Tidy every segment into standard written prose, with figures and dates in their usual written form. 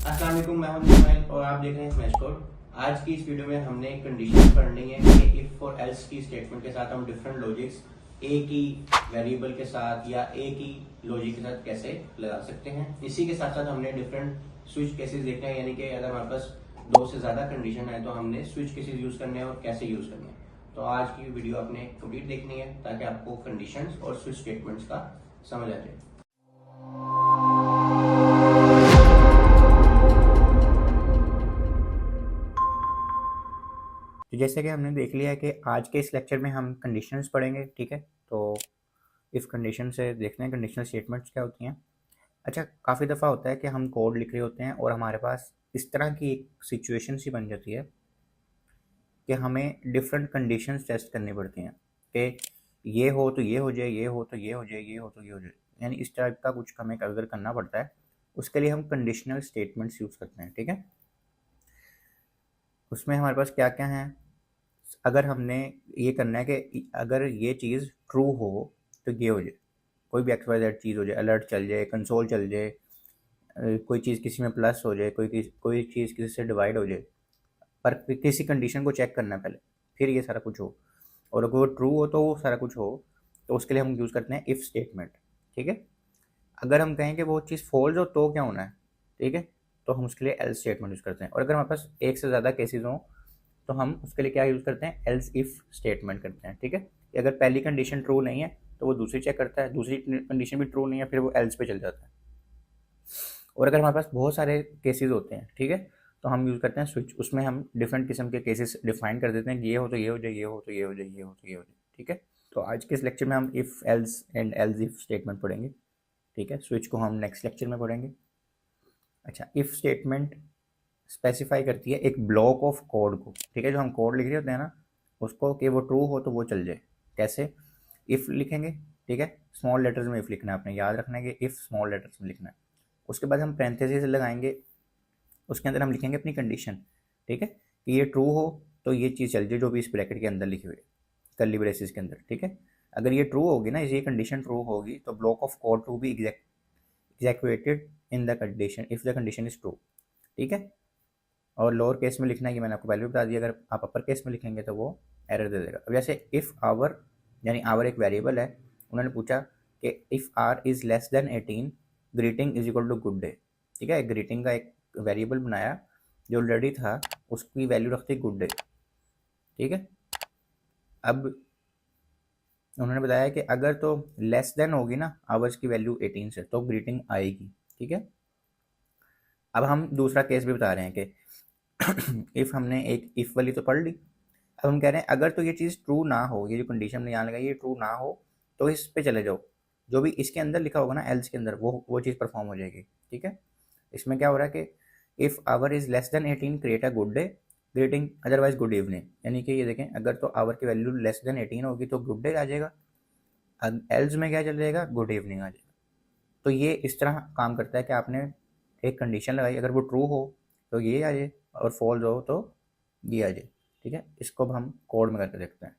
अस्सलाम वालेकुम, मैं हूं इस्माइल और आप देख रहे हैं स्मैश कोड। आज की इस वीडियो में हमने एक कंडीशन पढ़नी है कि इफ और एल्स की स्टेटमेंट के साथ हम डिफरेंट लॉजिक्स ए की वेरिएबल के साथ या ए की लॉजिक के साथ कैसे लगा सकते हैं। इसी के साथ साथ हमने डिफरेंट स्विच केसेस देखने हैं, यानी कि अगर हमारे पास दो से ज्यादा कंडीशन है तो हमने स्विच केसेस यूज करने हैं और कैसे यूज करने हैं। तो आज की वीडियो आपने कंप्लीट देखनी है ताकि आपको कंडीशंस और स्विच स्टेटमेंट्स का समझ आ जाए। तो जैसे कि हमने देख लिया है कि आज के इस लेक्चर में हम कंडीशंस पढ़ेंगे, ठीक है। तो इस कंडीशन से देखते हैं कंडीशनल स्टेटमेंट्स क्या होती हैं। अच्छा, काफ़ी दफ़ा होता है कि हम कोड लिख रहे होते हैं और हमारे पास इस तरह की एक सिचुएशन सी बन जाती है कि हमें डिफरेंट कंडीशंस टेस्ट करनी पड़ती हैं कि ये हो तो ये हो जाए, ये हो तो ये हो जाए, ये हो तो ये हो जाए, यानी इस टाइप का कुछ हमें अगर करना पड़ता है उसके लिए हम कंडीशनल स्टेटमेंट्स यूज़ करते हैं, ठीक है। उसमें हमारे पास क्या क्या है, अगर हमने ये करना है कि अगर ये चीज़ ट्रू हो तो ये हो जाए, कोई भी एक्स वाई जेड चीज़ हो जाए, अलर्ट चल जाए, कंसोल चल जाए, कोई चीज़ किसी में प्लस हो जाए, कोई चीज़ किसी से डिवाइड हो जाए, पर किसी कंडीशन को चेक करना है पहले, फिर ये सारा कुछ हो। और अगर वो ट्रू हो तो वो सारा कुछ हो, तो उसके लिए हम यूज़ करते हैं इफ़ स्टेटमेंट, ठीक है। अगर हम कहें कि वो चीज़ फॉल्स हो तो क्या होना है, ठीक है, तो हम उसके लिए एल्स स्टेटमेंट यूज़ करते हैं। और अगर हमारे पास एक से ज़्यादा केसेस हों तो हम उसके लिए क्या यूज़ करते हैं, एल्स इफ़ स्टेटमेंट करते हैं, ठीक है। कि अगर पहली कंडीशन ट्रू नहीं है तो वो दूसरी चेक करता है, दूसरी कंडीशन भी ट्रू नहीं है, फिर वो एल्स पे चल जाता है। और अगर हमारे पास बहुत सारे केसेस होते हैं, ठीक है, तो हम यूज़ करते हैं स्विच। उसमें हम डिफरेंट किस्म के केसेस डिफाइन कर देते हैं कि ये हो तो ये हो जाए, ये हो तो ये हो जाए, ये हो तो ये हो जाए, ठीक है। तो आज के इस लेक्चर में हम if else and else if statement पढ़ेंगे, ठीक है। स्विच को हम नेक्स्ट लेक्चर में पढ़ेंगे। अच्छा, इफ़ स्टेटमेंट स्पेसिफाई करती है एक ब्लॉक ऑफ कोड को, ठीक है, जो हम कोड लिख रहे होते हैं ना उसको, कि वो ट्रू हो तो वो चल जाए। कैसे, इफ़ लिखेंगे, ठीक है, स्मॉल लेटर्स में इफ़ लिखना है, आपने याद रखना है कि इफ़ स्मॉल लेटर्स में लिखना है। उसके बाद हम पैरेंथेसिस लगाएंगे, उसके अंदर हम लिखेंगे अपनी कंडीशन, ठीक है, कि ये ट्रू हो तो ये चीज़ चल जाए जो भी इस ब्रैकेट के अंदर लिखी हुई है, कर्ली ब्रेसिस के अंदर, ठीक है। अगर ये ट्रू होगी ना, ये कंडीशन ट्रू होगी तो block of code to be executed in the condition if the condition is true, ठीक है। और लोअर केस में लिखना है, कि मैंने आपको पहले भी बता दिया, अगर आप अपर केस में लिखेंगे तो वो एरर दे देगा। अब जैसे इफ़ आवर, यानी आवर एक वेरिएबल है, उन्होंने पूछा कि if R is less than 18 greeting is equal to good day, ठीक है। ग्रीटिंग का एक वेरिएबल बनाया जो ऑलरेडी था, उसकी वैल्यू रखती गुड डे, ठीक है। अब उन्होंने बताया कि अगर तो लेस देन होगी ना आवर्स की वैल्यू 18 से तो ग्रीटिंग आएगी, ठीक है। अब हम दूसरा केस भी बता रहे हैं कि इफ़ हमने एक इफ़ वाली तो पढ़ ली, अब हम कह रहे हैं अगर तो ये चीज़ ट्रू ना हो, ये जो कंडीशन हमने यहाँ लगाई ये ट्रू ना हो, तो इस पे चले जाओ, जो भी इसके अंदर लिखा होगा ना एल्स के अंदर, वो चीज़ परफॉर्म हो जाएगी, ठीक है। इसमें क्या हो रहा है कि if our is less than 18 create a good day, greeting otherwise good evening, यानी कि ये देखें, अगर तो आवर की वैल्यू लेस देन 18 होगी तो गुड डे आ जाएगा, एल्स में क्या चल जाएगा, गुड इवनिंग आ जाएगा। तो ये इस तरह काम करता है कि आपने एक कंडीशन लगाई, अगर वो ट्रू हो तो ये आ जाए और फॉल्स हो तो ये आ जाए, ठीक है। इसको अब हम कोड में करके देखते हैं।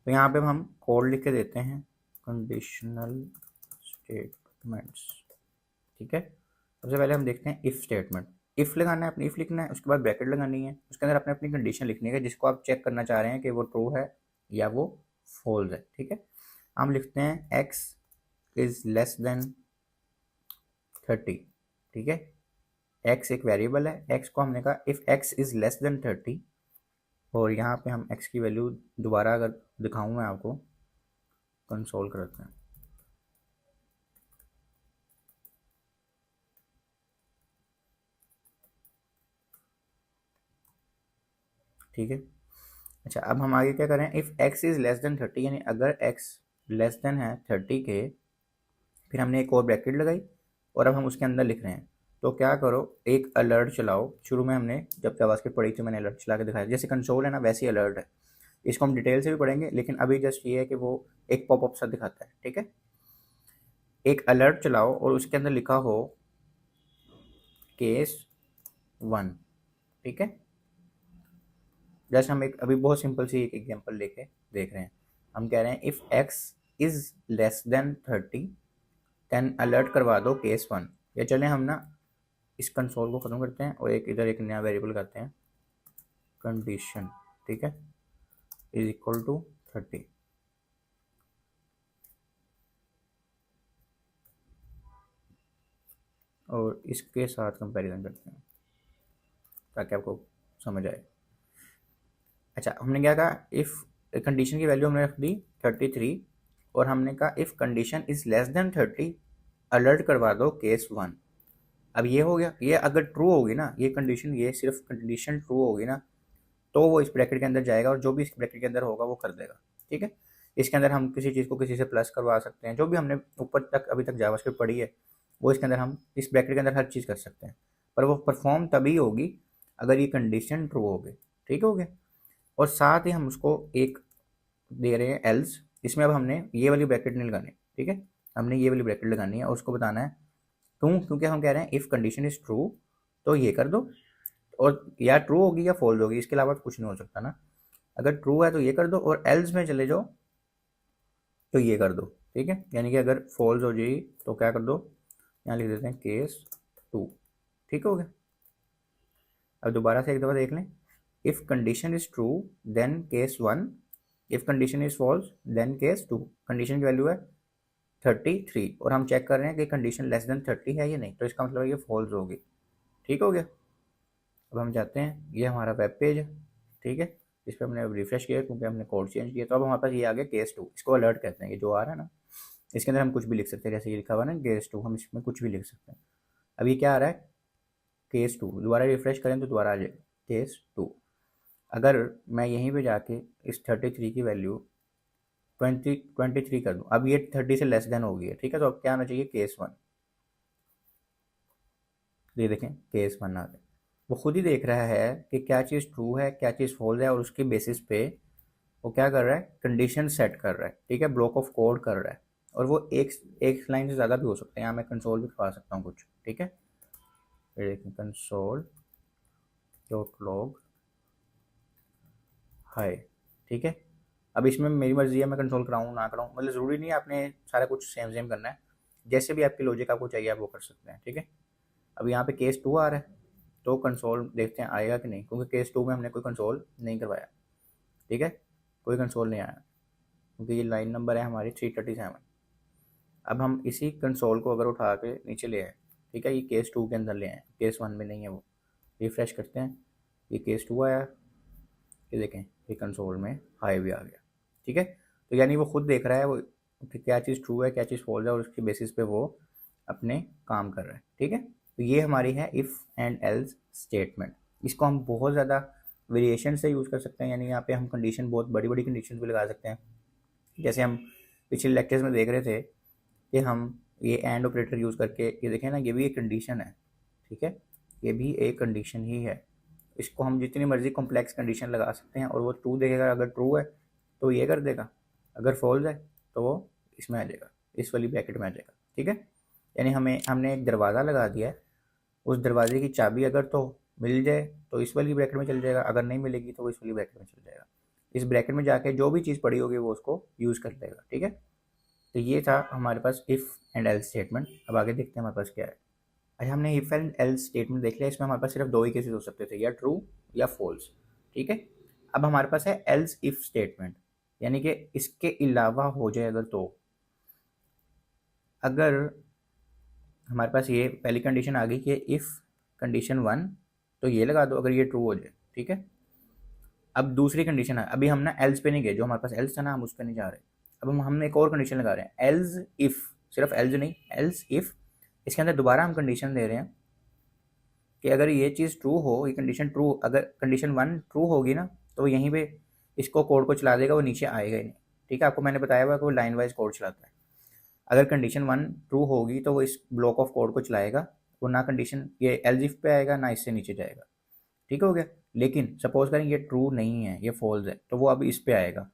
तो यहाँ पे हम कोड लिख के देते हैं कंडीशनल स्टेटमेंट्स, ठीक है। सबसे पहले हम देखते हैं इफ़ स्टेटमेंट। इफ़ लगाना है, अपनी इफ़ लिखना है, उसके बाद ब्रैकेट लगानी है, उसके अंदर अपने अपनी कंडीशन लिखनी है जिसको आप चेक करना चाह रहे हैं कि वो ट्रू है या वो फॉल्स है, ठीक है। हम लिखते हैं एक्स इज़ लेस देन 30, ठीक है। एक्स एक वेरिएबल है, एक्स को हमने कहा if X is less than 30, और यहाँ पे हम एक्स की वैल्यू दोबारा अगर दिखाऊँ मैं आपको, कंसोल करते हैं, ठीक है। अच्छा, अब हम आगे क्या करें, if X is less than 30, यानी अगर एक्स लेस देन है 30 के, फिर हमने एक और ब्रैकेट लगाई और अब हम उसके अंदर लिख रहे हैं। तो क्या करो, एक अलर्ट चलाओ। शुरू में हमने जब जावास्क्रिप्ट पढ़ी थी मैंने अलर्ट चला के दिखाया, जैसे कंसोल है ना वैसे ही अलर्ट है। इसको हम डिटेल से भी पढ़ेंगे, लेकिन अभी जस्ट ये है कि वो एक पॉपअप सा दिखाता है, ठीक है। एक अलर्ट चलाओ और उसके अंदर लिखा हो केस 1, ठीक है। जैसे हम एक अभी बहुत सिंपल सी एक एग्जांपल लेके देख रहे हैं। हम कह रहे हैं if X is less than 30 then alert करवा दो केस 1, या चले हम ना इस कंसोल को ख़त्म करते हैं और एक इधर एक नया वेरिएबल करते हैं कंडीशन, ठीक है, इज इक्वल टू 30। और इसके साथ कंपैरिजन करते हैं ताकि आपको समझ आए। अच्छा, हमने क्या कहा, इफ़ कंडीशन की वैल्यू हमने रख दी 33 और हमने कहा if condition is less than 30 alert करवा दो केस 1। अब ये हो गया, ये अगर ट्रू होगी ना ये कंडीशन, ये सिर्फ कंडीशन ट्रू होगी ना तो वो इस ब्रैकेट के अंदर जाएगा और जो भी इस ब्रैकेट के अंदर होगा वो कर देगा, ठीक है। इसके अंदर हम किसी चीज़ को किसी से प्लस करवा सकते हैं, जो भी हमने ऊपर तक अभी तक जावास्क्रिप्ट पढ़ी है वो इसके अंदर हम इस ब्रैकेट के अंदर हर चीज़ कर सकते हैं, पर वो परफॉर्म तभी होगी अगर ये कंडीशन ट्रू होगी, ठीक हो गया। और साथ ही हम उसको एक दे रहे हैं एल्स, इसमें अब हमने ये वाली ब्रैकेट नहीं लगानी, ठीक है, हमने ये वाली ब्रैकेट लगानी है और उसको बताना है क्योंकि हम कह रहे हैं इफ़ कंडीशन इज़ ट्रू तो ये कर दो, और या ट्रू होगी या फॉल्स होगी, इसके अलावा कुछ नहीं हो सकता ना। अगर ट्रू है तो ये कर दो और एल्स में चले जाओ तो ये कर दो, ठीक है। यानी कि अगर फॉल्स हो जाएगी तो क्या कर दो, यहाँ लिख देते हैं केस 2, ठीक हो गया। अब दोबारा से एक दफ़ा देख लें, if condition is true then case 1, if condition is false then case 2। Condition की वैल्यू है 33 और हम चेक कर रहे हैं कि कंडीशन लेस देन 30 है या नहीं, तो इसका मतलब है ये फॉल्स होगी, ठीक हो गया। अब हम जाते हैं, ये हमारा वेब पेज है, ठीक है, इस पर हमने रिफ्रेश किया क्योंकि हमने कोड चेंज किया, तो अब हमारे पास ये आ गया केस 2। इसको अलर्ट कहते हैं, ये जो आ रहा है ना इसके अंदर हम कुछ भी लिख सकते हैं, जैसे ये लिखा हुआ है ना केस 2, हम इसमें कुछ भी लिख सकते हैं। अब ये क्या आ रहा है, केस 2, दोबारा रिफ्रेश करें तो दोबारा आ जाएगा केस 2। अगर मैं यहीं पे जाके इस 33 की वैल्यू 23 कर दूँ, अब ये 30 से लेस देन हो गई है, ठीक है, तो अब क्या आना चाहिए केस 1। ये देखें केस 1 आ गया, वो खुद ही देख रहा है कि क्या चीज़ ट्रू है क्या चीज़ फॉल्स है और उसके बेसिस पे वो क्या कर रहा है, कंडीशन सेट कर रहा है, ठीक है, ब्लॉक ऑफ कोड कर रहा है। और वो एक लाइन से ज़्यादा भी हो सकते हैं, यहाँ मैं कंसोल भी करवा सकता हूँ कुछ, ठीक है, ये देखें कंसोल डॉट लॉग हाई, ठीक है। अब इसमें मेरी मर्जी है मैं कंट्रोल कराऊँ ना कराऊँ, मतलब ज़रूरी नहीं है आपने सारा कुछ सेम सेम करना है, जैसे भी आपकी लॉजिक आपको चाहिए आप वो कर सकते हैं, ठीक है। अब यहाँ पे केस 2 आ रहा है तो कंसोल देखते हैं आएगा कि नहीं, क्योंकि केस 2 में हमने कोई कंसोल नहीं करवाया, ठीक है, कोई कंसोल नहीं आया क्योंकि ये लाइन नंबर है हमारी 337। अब हम इसी कंसोल को अगर उठा के नीचे ले आए, ठीक है, ये केस 2 के अंदर ले आए, केस 1 में नहीं है वो, रिफ्रेश करते हैं, ये केस 2 आया, ये देखें ये कंसोल में हाई भी आ गया, ठीक है। तो यानी वो खुद देख रहा है वो कि क्या चीज़ ट्रू है क्या चीज़ फॉल्स है और उसके बेसिस पे वो अपने काम कर रहा है, ठीक है। तो ये हमारी है इफ़ एंड एल्स स्टेटमेंट। इसको हम बहुत ज़्यादा वेरिएशन से यूज़ कर सकते हैं, यानी यहाँ पे हम कंडीशन बहुत बड़ी बड़ी कंडीशन भी लगा सकते हैं, जैसे हम पिछले लेक्चर्स में देख रहे थे कि हम ये एंड ऑपरेटर यूज़ करके, ये देखें ना ये भी एक कंडीशन है, ठीक है, ये भी एक कंडीशन ही है। इसको हम जितनी मर्जी कॉम्प्लेक्स कंडीशन लगा सकते हैं और वो ट्रू देखेगा, अगर ट्रू है तो ये कर देगा, अगर फॉल्स है तो वो इसमें आ जाएगा, इस वाली ब्रैकेट में आ जाएगा, ठीक है। यानी हमने एक दरवाज़ा लगा दिया है, उस दरवाजे की चाबी अगर तो मिल जाए तो इस वाली ब्रैकेट में चल जाएगा, अगर नहीं मिलेगी तो वो इस वाली ब्रैकेट में चल जाएगा। इस ब्रैकेट में जाके जो भी चीज़ पड़ी होगी वो उसको यूज़ कर लेगा, ठीक है। तो ये था हमारे पास इफ़ एंड एल्स स्टेटमेंट। अब आगे देखते हैं हमारे पास क्या है। अच्छा, हमने इफ़ एंड एल्स स्टेटमेंट देख लिया, इसमें हमारे पास सिर्फ दो ही केसेस हो सकते थे, या ट्रू या फॉल्स, ठीक है। अब हमारे पास है एल्स इफ स्टेटमेंट, यानी कि इसके अलावा हो जाए अगर, तो अगर हमारे पास ये पहली कंडीशन आ गई कि इफ़ कंडीशन 1 तो ये लगा दो अगर ये ट्रू हो जाए, ठीक है। अब दूसरी कंडीशन है, अभी हम ना एल्स पे नहीं गए, जो हमारे पास एल्स था ना हम उस पर नहीं जा रहे, अब हमने एक और कंडीशन लगा रहे हैं एल्स इफ़, सिर्फ एल्स नहीं एल्स इफ़। इसके अंदर दोबारा हम कंडीशन दे रहे हैं कि अगर ये चीज़ ट्रू हो, ये कंडीशन ट्रू, अगर कंडीशन 1 ट्रू होगी ना तो यहीं पे इसको कोड को चला देगा, वो नीचे आएगा ही नहीं, ठीक है। आपको मैंने बताया हुआ कि वो लाइन वाइज कोड चलाता है। अगर कंडीशन 1 ट्रू होगी तो वो इस ब्लॉक ऑफ कोड को चलाएगा, वो ना कंडीशन ये एल्स इफ पे आएगा ना इससे नीचे जाएगा, ठीक हो गया। लेकिन सपोज करें ये ट्रू नहीं है, ये फॉल्स है, तो वो अब इस पे आएगा,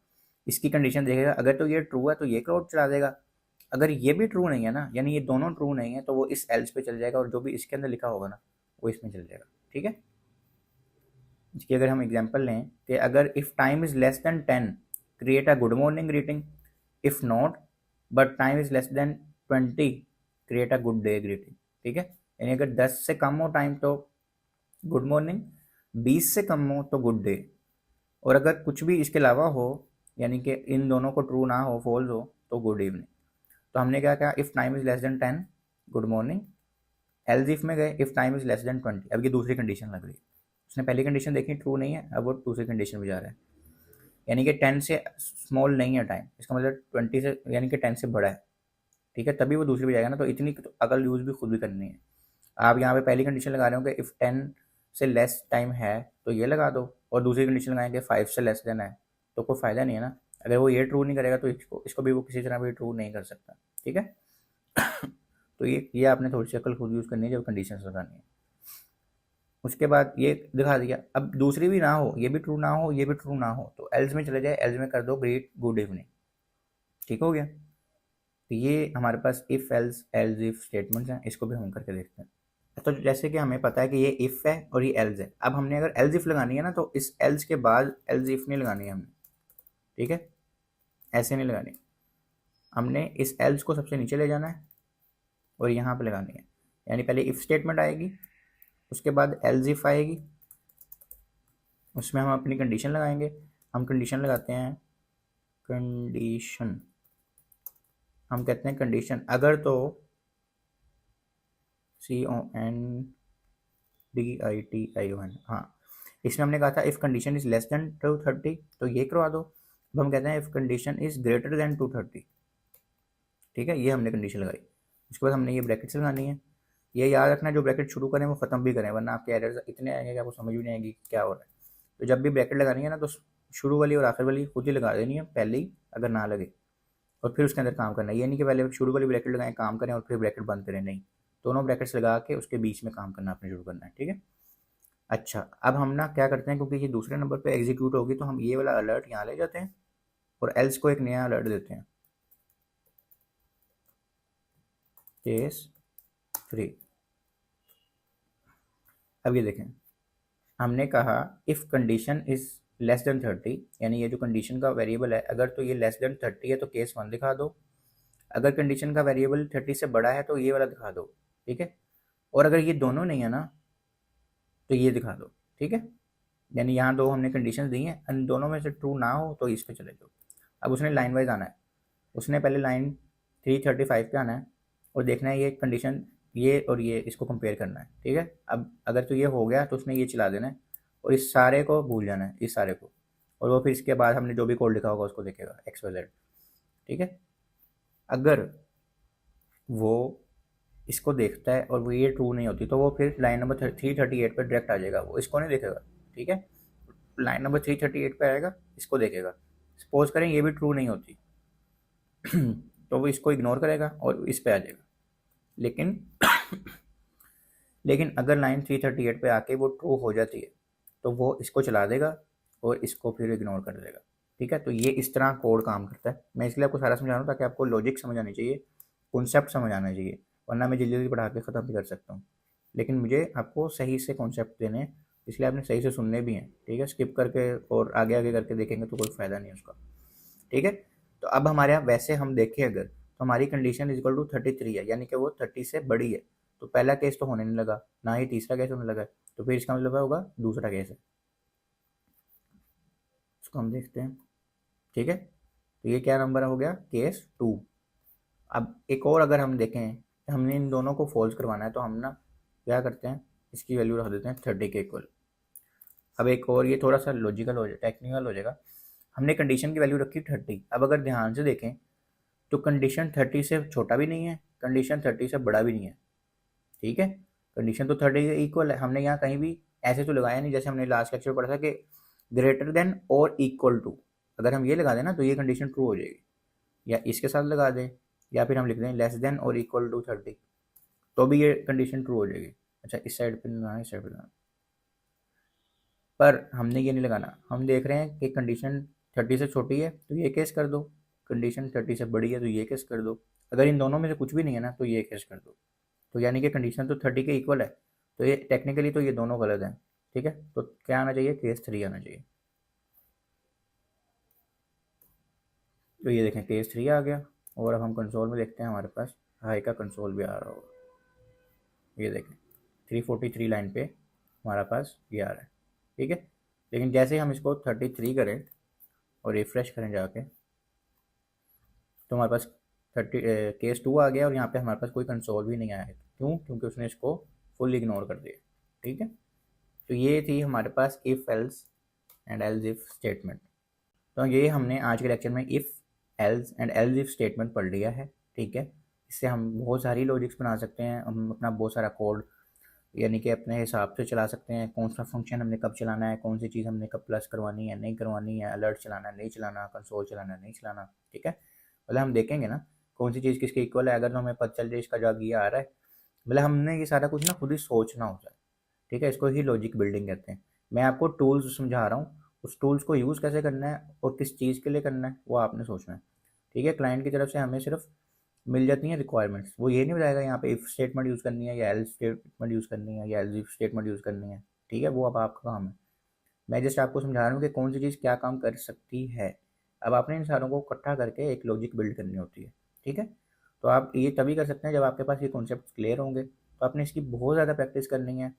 इसकी कंडीशन देखेगा, अगर तो ये ट्रू है तो ये कोड चला देगा, अगर ये भी ट्रू नहीं है ना, यानी ये दोनों ट्रू नहीं है, तो वो इस एल्स पे चल जाएगा और जो भी इसके अंदर लिखा होगा ना वो इसमें चल जाएगा, ठीक है। इसकी अगर हम एग्जांपल लें कि अगर if time is less then 10 create a good morning greeting, if not but time is less then 20 create a good day greeting, ठीक है। यानी अगर 10 से कम हो टाइम तो गुड मॉर्निंग, 20 से कम हो तो गुड डे, और अगर कुछ भी इसके अलावा हो यानी कि इन दोनों को ट्रू ना हो, फॉल्स हो, तो गुड इवनिंग। तो हमने क्या कहा, if time is less then 10 good morning, else if में गए if time is less then 20। अब ये दूसरी कंडीशन लग रही है, उसने पहली कंडीशन देखी ट्रू नहीं है, अब वो दूसरी कंडीशन में जा रहा है, यानी कि 10 से स्मॉल नहीं है टाइम, इसका मतलब 20 से यानी कि 10 से बड़ा है, ठीक है, तभी वो दूसरी पे जाएगा ना। तो इतनी तो अकल यूज़ भी खुद भी करनी है। आप यहाँ पे पहली कंडीशन लगा रहे हो कि इफ़ 10 से लेस टाइम है तो ये लगा दो, और दूसरी कंडीशन लगाएंगे 5 से लेस देन है, तो कोई फ़ायदा नहीं है ना। अगर वो ये ट्रू नहीं करेगा तो इसको भी वो किसी तरह भी ट्रू नहीं कर सकता, ठीक है। तो ये आपने थोड़ी सी अकल खुद यूज़ करनी है जब कंडीशन लगानी है। उसके बाद ये दिखा दिया, अब दूसरी भी ना हो, ये भी ट्रू ना हो, ये भी ट्रू ना हो, तो एल्स में चले जाए, एल्स में कर दो ग्रेट गुड इवनिंग, ठीक हो गया। तो ये हमारे पास if else else if statements हैं, इसको भी हम करके देखते हैं। तो जैसे कि हमें पता है कि ये इफ़ है और ये एल्स है, अब हमने अगर एल्स इफ लगानी है ना तो इस एल्स के बाद एल्स इफ नहीं लगानी है हमने, ठीक है, ऐसे नहीं लगानी, हमने इस एल्स को सबसे नीचे ले जाना है और यहाँ पे लगानी है। यानी पहले इफ़ स्टेटमेंट आएगी, उसके बाद एल्स इफ आएगी, उसमें हम अपनी कंडीशन लगाएंगे। हम कंडीशन लगाते हैं, कंडीशन हम कहते हैं कंडीशन अगर तो CONDITION, हाँ, इसमें हमने कहा था if condition is less then 230 तो ये करवा दो। अब हम कहते हैं if condition is greater than 230, ठीक है, ये हमने कंडीशन लगाई। उसके बाद हमने ये ब्रैकेट्स लगानी है। ये याद रखना, जो ब्रैकेट शुरू करें वो ख़त्म भी करें, वरना आपके एरर्स इतने आएंगे कि आपको समझ भी नहीं आएगी क्या हो रहा है। तो जब भी ब्रैकेट लगानी है ना तो शुरू वाली और आखिर वाली खुद ही लगा देनी है पहले ही, अगर ना लगे, और फिर उसके अंदर काम करना है। ये नहीं कि पहले शुरू वाली ब्रैकेट लगाएं काम करें और फिर ब्रैकेट बंद करें, नहीं, दोनों ब्रैकेट्स लगा के उसके बीच में काम करना आपने शुरू करना है, ठीक है। अच्छा, अब हम ना क्या करते हैं, क्योंकि ये दूसरे नंबर पे एग्जीक्यूट होगी तो हम ये वाला अलर्ट यहाँ ले जाते हैं और एल्स को एक नया अलर्ट देते हैं, केस 3। अब ये देखें, हमने कहा if condition is less than 30, यानी ये जो कंडीशन का वेरिएबल है अगर तो ये लेस देन 30 है तो केस 1 दिखा दो, अगर कंडीशन का वेरिएबल 30 से बड़ा है तो ये वाला दिखा दो, ठीक है, और अगर ये दोनों नहीं है ना तो ये दिखा दो, ठीक है। यानी यहाँ दो हमने कंडीशन दी हैं, इन दोनों में से ट्रू ना हो तो इस पे चले जाओ। अब उसने लाइन वाइज आना है, उसने पहले लाइन 335 पे आना है और देखना है ये कंडीशन ये और ये इसको कंपेयर करना है, ठीक है। अब अगर तो ये हो गया तो उसने ये चला देना है और इस सारे को भूल जाना है, इस सारे को, और वो फिर इसके बाद हमने जो भी कोड लिखा होगा उसको देखेगा XYZ, ठीक है। अगर वो इसको देखता है और वो ये ट्रू नहीं होती तो वो फिर लाइन नंबर 338 पर डायरेक्ट आ जाएगा, वो इसको नहीं देखेगा, ठीक है। लाइन नंबर 338 पे आएगा, इसको देखेगा। सपोज करें ये भी ट्रू नहीं होती तो वो इसको इग्नोर करेगा और इस पे आ जाएगा। लेकिन लेकिन अगर लाइन 338 पे आके वो ट्रू हो जाती है तो वो इसको चला देगा और इसको फिर इग्नोर कर देगा, ठीक है। तो ये इस तरह कोड काम करता है। मैं इसलिए आपको सारा समझा रहा हूँ ताकि आपको लॉजिक समझ आनी चाहिए, कॉन्सेप्ट समझ आना चाहिए, वरना मैं जल्दी जल्दी पढ़ा के ख़त्म भी कर सकता हूँ। लेकिन मुझे आपको सही से कॉन्सेप्ट देने हैं, इसलिए आपने सही से सुनने भी हैं, ठीक है। स्किप करके और आगे आगे करके देखेंगे तो कोई फ़ायदा नहीं है उसका, ठीक है। तो अब हमारे यहाँ वैसे हम देखें अगर तो हमारी कंडीशन इज इक्वल टू 33 है, यानी कि वो 30 से बड़ी है, तो पहला केस तो होने नहीं लगा, ना ही तीसरा केस होने लगा, तो फिर इसका मतलब होगा दूसरा केस है। इसको हम देखते हैं, ठीक है। तो ये क्या नंबर हो गया, केस 2। अब एक और अगर हम देखें, हमने इन दोनों को फॉल्स करवाना है तो हम ना क्या करते हैं, इसकी वैल्यू रख देते हैं 30 के इक्वल। अब एक और ये थोड़ा सा लॉजिकल हो जाए, टेक्निकल हो जाएगा। हमने कंडीशन की वैल्यू रखी 30, अब अगर ध्यान से देखें तो कंडीशन 30 से छोटा भी नहीं है, कंडीशन 30 से बड़ा भी नहीं है, ठीक है। कंडीशन तो 30 के इक्वल है, हमने यहाँ कहीं भी ऐसे तो लगाया नहीं जैसे हमने लास्ट लेक्चर में पढ़ा था कि ग्रेटर देन और इक्वल टू। अगर हम ये लगा दें ना तो ये कंडीशन ट्रू हो जाएगी, या इसके साथ लगा दें, या फिर हम लिख दें लेस देन और इक्वल टू 30, तो भी ये कंडीशन ट्रू हो जाएगी। अच्छा, इस साइड पर लगाना, इस साइड पर लगाना, पर हमने ये नहीं लगाना। हम देख रहे हैं कि कंडीशन 30 से छोटी है तो ये केस कर दो, कंडीशन 30 से बड़ी है तो ये केस कर दो, अगर इन दोनों में से कुछ भी नहीं है ना तो ये केस कर दो। तो यानी कि कंडीशन तो 30 के इक्वल है, तो ये टेक्निकली तो ये दोनों गलत हैं, ठीक है। तो क्या आना चाहिए, केस 3 आना चाहिए। तो ये देखें केस 3 आ गया, और अब हम कंसोल में देखते हैं, हमारे पास हाई का कंसोल भी आ रहा होगा। ये देखें 343 लाइन पे हमारा पास ये आ रहा है, ठीक है। लेकिन जैसे ही हम इसको 33 करें और रिफ्रेश करें जाके, तो हमारे पास केस 2 आ गया और यहाँ पे हमारे पास कोई कंसोल भी नहीं आया है। क्यों? क्योंकि उसने इसको फुल इग्नोर कर दिया, ठीक है। तो ये थी हमारे पास if else and else if statement. तो ये हमने आज के लेक्चर में if else and else if statement पढ़ लिया है, ठीक है। इससे हम बहुत सारी लॉजिक्स बना सकते हैं, हम अपना बहुत सारा कोड यानी कि अपने हिसाब से चला सकते हैं। कौन सा फंक्शन हमने कब चलाना है, कौन सी चीज़ हमने कब प्लस करवानी है नहीं करवानी है, अलर्ट चलाना है नहीं चलाना, कंसोल चलाना है नहीं चलाना, ठीक है। मतलब हम देखेंगे ना कौन सी चीज़ किसके इक्वल है। अगर तो हमें पता चल जाए इसका जवाब ये आ रहा है, मतलब हमने ये सारा कुछ ना खुद ही सोचना होता है, ठीक है। इसको ही लॉजिक बिल्डिंग कहते हैं। मैं आपको टूल्स समझा रहा हूँ, उस टूल्स को यूज़ कैसे करना है और किस चीज़ के लिए करना है वो आपने सोचना है, ठीक है। क्लाइंट की तरफ से हमें सिर्फ मिल जाती हैं रिक्वायरमेंट्स, वो ये नहीं बताएगा यहाँ पे इफ स्टेटमेंट यूज़ करनी है या एल्स स्टेटमेंट यूज़ करनी है या एल्स इफ स्टेटमेंट यूज़ करनी है, ठीक है। वो अब आपका काम है। मैं जस्ट आपको समझा रहा हूँ कि कौन सी चीज़ क्या काम कर सकती है। अब आपने इन सारों को इकट्ठा करके एक लॉजिक बिल्ड करनी होती है, ठीक है। तो आप ये तभी कर सकते हैं जब आपके पास ये कॉन्सेप्ट क्लियर होंगे। तो आपने इसकी बहुत ज़्यादा प्रैक्टिस करनी है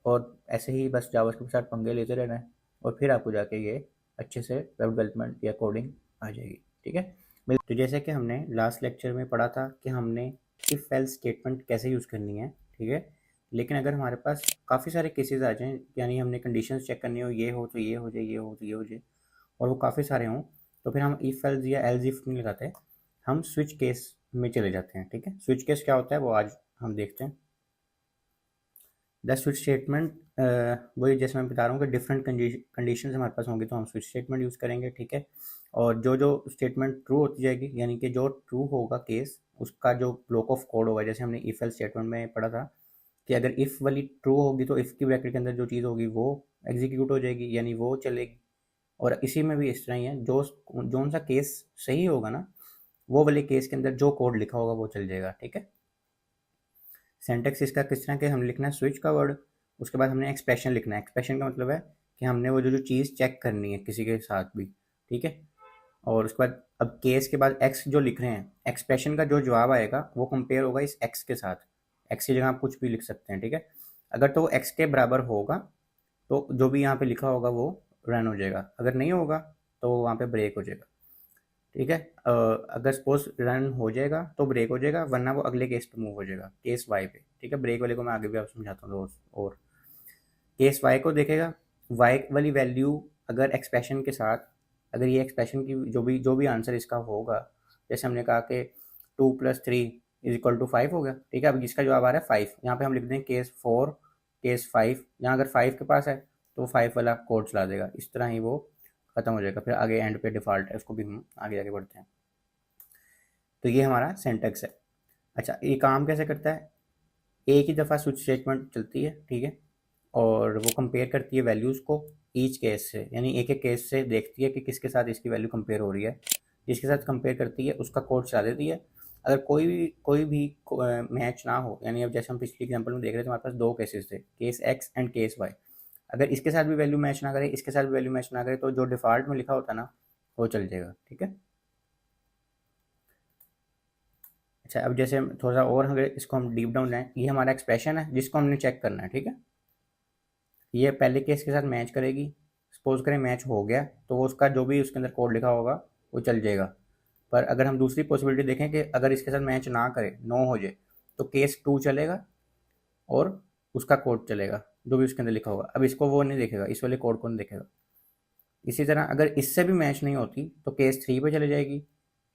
और ऐसे ही बस जावास्क्रिप्ट के साथ पंगे लेते रहना है और फिर आपको जाके ये अच्छे से वेब डेवलपमेंट या कोडिंग आ जाएगी, ठीक है। तो जैसे कि हमने लास्ट लेक्चर में पढ़ा था कि हमने इफ़ एल्स स्टेटमेंट कैसे यूज़ करनी है, ठीक है। लेकिन अगर हमारे पास काफ़ी सारे केसेस आ जाएं, यानी हमने कंडीशंस चेक करनी हो, ये हो तो ये हो जाए, ये हो तो ये हो जाए, और वो काफ़ी सारे हों, तो फिर हम इफ़ एल्स या एल्स इफ नहीं लगाते, हम स्विच केस में चले जाते हैं, ठीक है। स्विच केस क्या होता है वो आज हम देखते हैं। द स्विच स्टेटमेंट वही जैसे मैं बता रहा हूँ कि डिफरेंट कंडीशन हमारे पास होंगी तो हम स्विच स्टेटमेंट यूज़ करेंगे, ठीक है। और जो जो स्टेटमेंट ट्रू होती जाएगी, यानी कि जो ट्रू होगा केस, उसका जो ब्लॉक ऑफ कोड होगा, जैसे हमने इफ एल्स स्टेटमेंट में पढ़ा था कि अगर इफ़ वाली ट्रू होगी तो इफ़ की ब्रैकेट के अंदर जो चीज़ होगी वो एग्जीक्यूट हो जाएगी, यानी वो चलेगी। और इसी में भी इस तरह ही है, जो सा केस सही होगा ना, वो वाले केस के अंदर जो कोड लिखा होगा वो चल जाएगा, ठीक है। सिंटैक्स इसका किस तरह के हम लिखना है, स्विच का वर्ड, उसके बाद हमने एक्सप्रेशन लिखना है। एक्सप्रेशन का मतलब है कि हमने वो जो जो चीज़ चेक करनी है किसी के साथ भी, ठीक है। और उसके बाद अब केस के बाद एक्स जो लिख रहे हैं, एक्सप्रेशन का जो जवाब आएगा वो कंपेयर होगा इस एक्स के साथ। एक्स की जगह आप कुछ भी लिख सकते हैं, ठीक है। अगर तो एक्स के बराबर होगा तो जो भी यहाँ पे लिखा होगा वो रन हो जाएगा, अगर नहीं होगा तो वहाँ पे ब्रेक हो जाएगा, ठीक है। अगर सपोज रन हो जाएगा तो ब्रेक हो जाएगा, वरना वो अगले केस पे मूव हो जाएगा, केस वाई पे, ठीक है। ब्रेक वाले को मैं आगे भी आप समझाता हूँ दोस्त। और केस वाई को देखेगा, वाई वाली वैल्यू अगर एक्सप्रेशन के साथ, अगर ये एक्सप्रेशन की जो भी आंसर इसका होगा, जैसे हमने कहा कि 2+3 इज इक्वल टू 5 हो गया, ठीक है। अब इसका जवाब आ रहा है 5, यहाँ पे हम लिख दें केस 4 केस 5, यहाँ अगर 5 के पास है तो 5 वाला कोड चला देगा, इस तरह ही वो खत्म हो जाएगा। फिर आगे एंड पे डिफ़ॉल्ट है, उसको भी हम आगे आगे बढ़ते हैं। तो ये हमारा सिंटैक्स है। अच्छा, ये काम कैसे करता है, एक ही दफ़ा स्विच स्टेटमेंट चलती है, ठीक है। और वो कंपेयर करती है वैल्यूज़ को ईच केस से, यानी एक एक केस से देखती है कि किसके साथ इसकी वैल्यू कंपेयर हो रही है। जिसके साथ कंपेयर करती है उसका कोड चला देती है। अगर कोई भी मैच ना हो, यानी अब जैसे हम पिछली एग्जांपल में देख रहे थे, हमारे पास दो केसेस थे, case X and case Y. अगर इसके साथ भी वैल्यू मैच ना करे, इसके साथ भी वैल्यू मैच ना करे, तो जो डिफ़ॉल्ट में लिखा होता है ना वो चल जाएगा, ठीक है। अच्छा, अब जैसे थोड़ा सा और अगर इसको हम डीप डाउन लें, ये हमारा एक्सप्रेशन है जिसको हमने चेक करना है, ठीक है। ये पहले केस के साथ मैच करेगी, सपोज करें मैच हो गया तो वो उसका जो भी उसके अंदर कोड लिखा होगा वो चल जाएगा। पर अगर हम दूसरी पॉसिबिलिटी देखें कि अगर इसके साथ मैच ना करे, नो हो जाए, तो केस 2 चलेगा और उसका कोड चलेगा जो भी उसके अंदर लिखा होगा। अब इसको वो नहीं देखेगा, इस वाले कोड को नहीं देखेगा। इसी तरह अगर इससे भी मैच नहीं होती तो केस 3 पे चले जाएगी,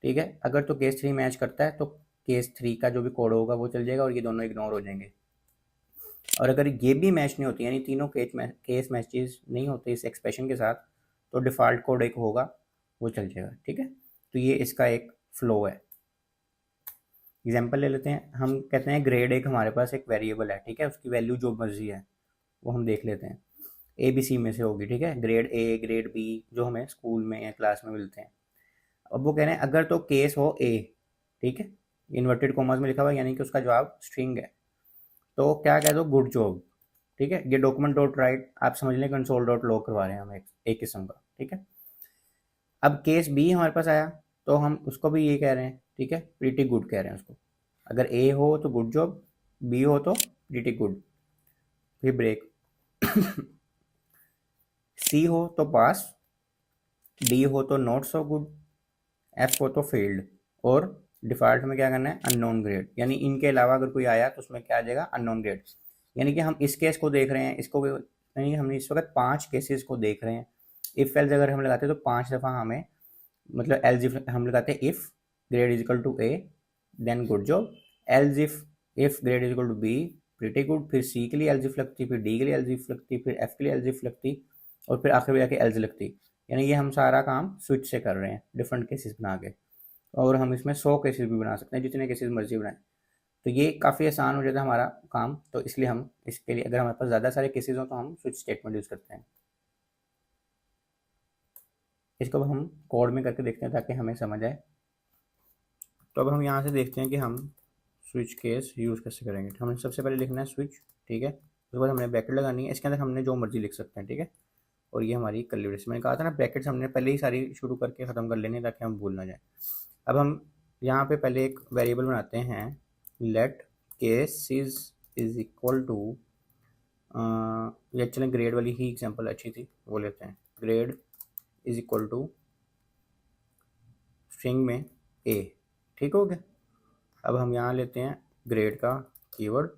ठीक है। अगर तो केस 3 मैच करता है तो केस 3 का जो भी कोड होगा वो चल जाएगा और ये दोनों इग्नोर हो जाएंगे। और अगर ये भी मैच नहीं होती, यानी तीनों केस मैचेस नहीं होते इस एक्सप्रेशन के साथ, तो डिफ़ॉल्ट कोड एक होगा वो चल जाएगा, ठीक है। तो ये इसका एक फ्लो है। एग्जांपल ले लेते हैं, हम कहते हैं ग्रेड एक हमारे पास एक वेरिएबल है, ठीक है। उसकी वैल्यू जो मर्जी है वो हम देख लेते हैं, ए बी सी में से होगी, ठीक है। ग्रेड ए ग्रेड बी जो हमें स्कूल में या क्लास में मिलते हैं। अब वो कह रहे हैं अगर तो केस हो ए, ठीक है, इन्वर्टेड कॉमर्स में लिखा हुआ है, यानी कि उसका जवाब स्ट्रिंग है, तो क्या कह दो, गुड जॉब, ठीक है। ये डॉक्यूमेंट डॉट राइट आप समझ लें कंसोल डॉट लॉग करवा रहे हैं हम एक किस्म का, ठीक है। अब केस बी हमारे पास आया तो हम उसको भी ये कह रहे हैं, ठीक है, प्रीटी गुड कह रहे हैं उसको। अगर ए हो तो गुड जॉब, बी हो तो प्रीटी गुड, फिर ब्रेक। सी हो तो पास, डी हो तो नॉट सो गुड, एफ हो तो फेल्ड, और डिफॉल्ट में क्या करना है, अननोन ग्रेड। यानी इनके अलावा अगर कोई आया तो उसमें क्या आ जाएगा, अननोन ग्रेड। यानी कि हम इस केस को देख रहे हैं, इसको यानी हमने इस वक्त 5 केसेस को देख रहे हैं। इफ एल्स अगर हम लगाते हैं तो 5 दफ़ा हमें, मतलब एल्स इफ हम लगाते हैं, if grade is equal to A then good job, else if grade is equal to B pretty good, फिर सी के लिए एल्स इफ लगती, फिर डी के लिए एल्स इफ लगती, फिर एफ के लिए एल्स इफ लगती, और फिर आखिर में जाके एल्स लगती। यानी ये हम सारा काम स्विच से कर रहे हैं, डिफरेंट केसेस बना के। और हम इसमें 100 केसेस भी बना सकते हैं, जितने केसेस मर्जी बनाएं। तो ये काफ़ी आसान हो जाता है हमारा काम। तो इसलिए हम इसके लिए, अगर हमारे पास ज़्यादा सारे केसेस हो तो हम स्विच स्टेटमेंट यूज़ करते हैं। इसको अब हम कोड में करके देखते हैं ताकि हमें समझ आए। तो अब हम यहाँ से देखते हैं कि हम स्विच केस यूज़ कैसे करेंगे। तो हमें सबसे पहले लिखना है स्विच, ठीक है। उसके बाद हमने ब्रैकेट लगानी है, इसके अंदर हमने जो मर्जी लिख सकते हैं, ठीक है। और ये हमारी कर्ली ब्रेस, मैंने कहा था ना ब्रैकेट्स हमने पहले ही सारी शुरू करके ख़त्म कर लेनी ताकि हम भूल ना जाए। अब हम यहाँ पे पहले एक वेरिएबल बनाते हैं, let case is equal to, ये चलें ग्रेड वाली ही एग्जांपल अच्छी थी, वो लेते हैं। Grade is equal to string में ए, ठीक हो गया। अब हम यहाँ लेते हैं ग्रेड का कीवर्ड,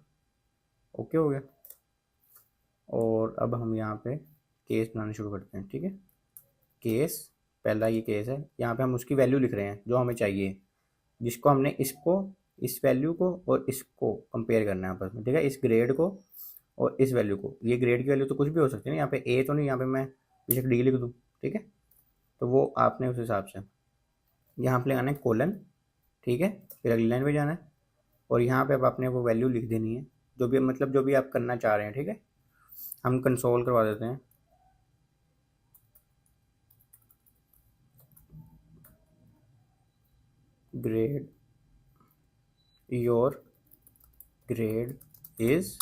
ओके हो गया। और अब हम यहाँ पे केस बनाना शुरू करते हैं, ठीक है। केस, पहला ये केस है, यहाँ पे हम उसकी वैल्यू लिख रहे हैं जो हमें चाहिए, जिसको हमने इसको, इस वैल्यू को और इसको कंपेयर करना है आपस में, ठीक है। इस ग्रेड को और इस वैल्यू को। ये ग्रेड की वैल्यू तो कुछ भी हो सकती है ना, यहाँ पे ए तो नहीं, यहाँ पे मैं बेशक डी लिख दूँ, ठीक है। तो वो आपने उस हिसाब से यहाँ पे लगाना है कोलन, ठीक है। फिर अगली लाइन पे जाना है और यहाँ पे अब आपने वो वैल्यू लिख देनी है, जो भी मतलब जो भी आप करना चाह रहे हैं, ठीक है। हम कंसोल करवा देते हैं, ग्रेड, योर ग्रेड इज,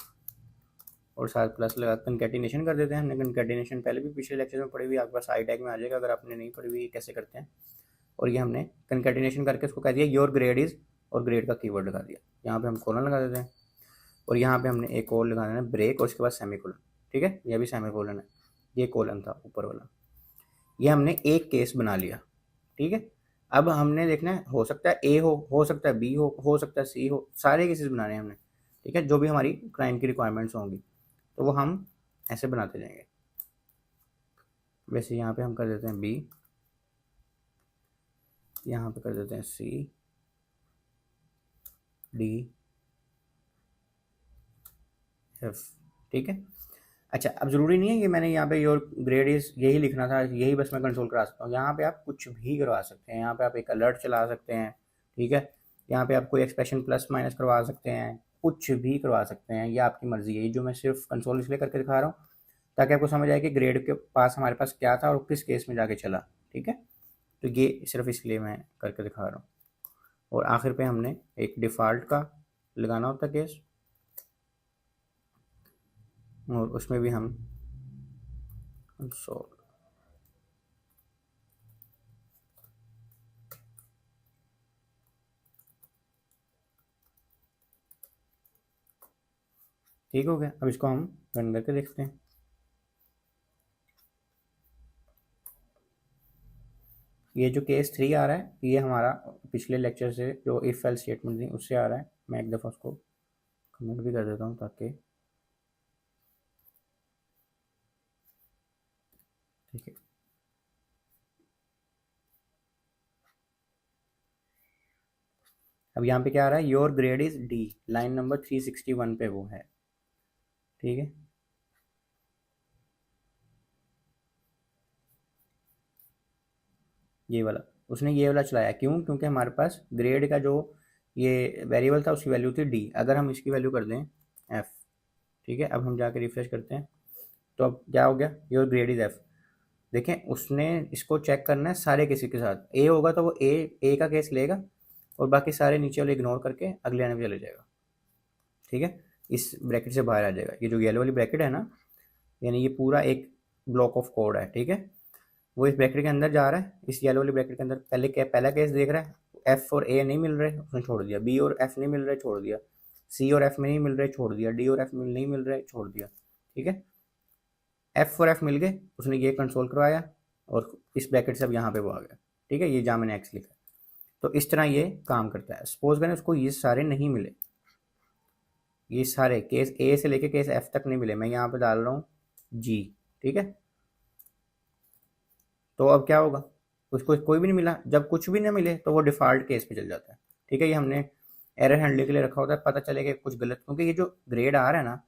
और साथ प्लस लगा कंकैटिनेशन कर देते हैं। हमने कंकैटिनेशन पहले भी पिछले लेक्चर में पढ़ी हुई, आपके पास आई टैग में आ जाएगा अगर आपने नहीं पढ़ी हुई कैसे करते हैं। और ये हमने कंकैटिनेशन करके उसको कह दिया योर ग्रेड इज, और ग्रेड का कीवर्ड लगा दिया। यहाँ पे हम कोलन लगा देते हैं और यहाँ पे हमने एक और लगाना है ब्रेक और उसके बाद सेमी कोलन, ठीक है। यह भी सेमी कोलन है, ये कोलन था ऊपर वाला। ये हमने एक केस बना लिया, ठीक है। अब हमने देखना है, हो सकता है ए हो सकता है बी हो सकता है सी हो, सारे केसेस बनाने हैं हमने, ठीक है। जो भी हमारी क्लाइंट की रिक्वायरमेंट्स होंगी तो वो हम ऐसे बनाते जाएंगे। वैसे यहाँ पे हम कर देते हैं बी, यहाँ पे कर देते हैं सी, डी, एफ, ठीक है। अच्छा, अब ज़रूरी नहीं है कि मैंने यहाँ पे योर ग्रेड इज यही लिखना था, यही बस मैं कंट्रोल करा सकता हूँ। यहाँ पे आप कुछ भी करवा सकते हैं, यहाँ पे आप एक अलर्ट चला सकते हैं, ठीक है। यहाँ पे आप कोई एक्सप्रेशन प्लस माइनस करवा सकते हैं, कुछ भी करवा सकते हैं, ये आपकी मर्ज़ी है। ये जो मैं सिर्फ कंसोल इसलिए करके दिखा रहा हूँ ताकि आपको समझ आए कि ग्रेड के पास हमारे पास क्या था और किस केस में जाके चला, ठीक है। तो ये सिर्फ इसलिए मैं करके दिखा रहा हूँ। और आखिर पे हमने एक डिफ़ॉल्ट का लगाना होता केस, और उसमें भी हम कंसोल, ठीक हो गया। अब इसको हम रन करके देखते हैं। ये जो केस 3 आ रहा है ये हमारा पिछले लेक्चर से जो इफ एल्स स्टेटमेंट थी उससे आ रहा है। मैं एक दफ़ा उसको कमेंट भी कर देता हूँ ताकि, ठीक है। अब यहाँ पे क्या आ रहा है, your grade is D, line number 361 पे वो है, ठीक है। ये वाला उसने ये वाला चलाया, क्यों? क्योंकि हमारे पास ग्रेड का जो ये वेरिएबल था उसकी वैल्यू थी डी। अगर हम इसकी वैल्यू कर दें एफ, ठीक है। अब हम जाके रिफ्रेश करते हैं तो अब क्या हो गया, योर ग्रेड इज एफ। देखें, उसने इसको चेक करना है सारे केसेस के साथ। ए होगा तो वो ए का केस लेगा और बाकी सारे नीचे वाले इग्नोर करके अगले आने पे चले जाएगा, ठीक है। इस ब्रैकेट से बाहर आ जाएगा। ये जो येलो वाली ब्रैकेट है ना, यानी ये पूरा एक ब्लॉक ऑफ कोड है, ठीक है। वो इस ब्रैकेट के अंदर जा रहा है, इस येलो वाली ब्रैकेट के अंदर। पहला केस देख रहा है, एफ और ए नहीं मिल रहे, उसने छोड़ दिया। बी और एफ नहीं मिल रहे, छोड़ दिया। सी और एफ में नहीं मिल रहे, छोड़ दिया, डी और एफ में नहीं मिल रहे, छोड़ दिया, ठीक है। एफ और एफ मिल गए, उसने ये कंसोल करवाया और इस ब्रैकेट से अब यहाँ पे वो आ गया, ठीक है, ये जहाँ मैंने एक्स लिखा। तो इस तरह ये काम करता है। सपोज करें उसको ये सारे नहीं मिले, ये सारे केस ए से लेके केस एफ तक नहीं मिले, मैं यहाँ पे डाल रहा हूँ जी, ठीक है। तो अब क्या होगा, उसको कोई भी नहीं मिला, जब कुछ भी ना मिले तो वो डिफ़ॉल्ट केस पे चल जाता है, ठीक है। ये हमने एरर हैंडलिंग के लिए रखा होता है, पता चले कि कुछ गलत, क्योंकि ये जो ग्रेड आ रहा है ना,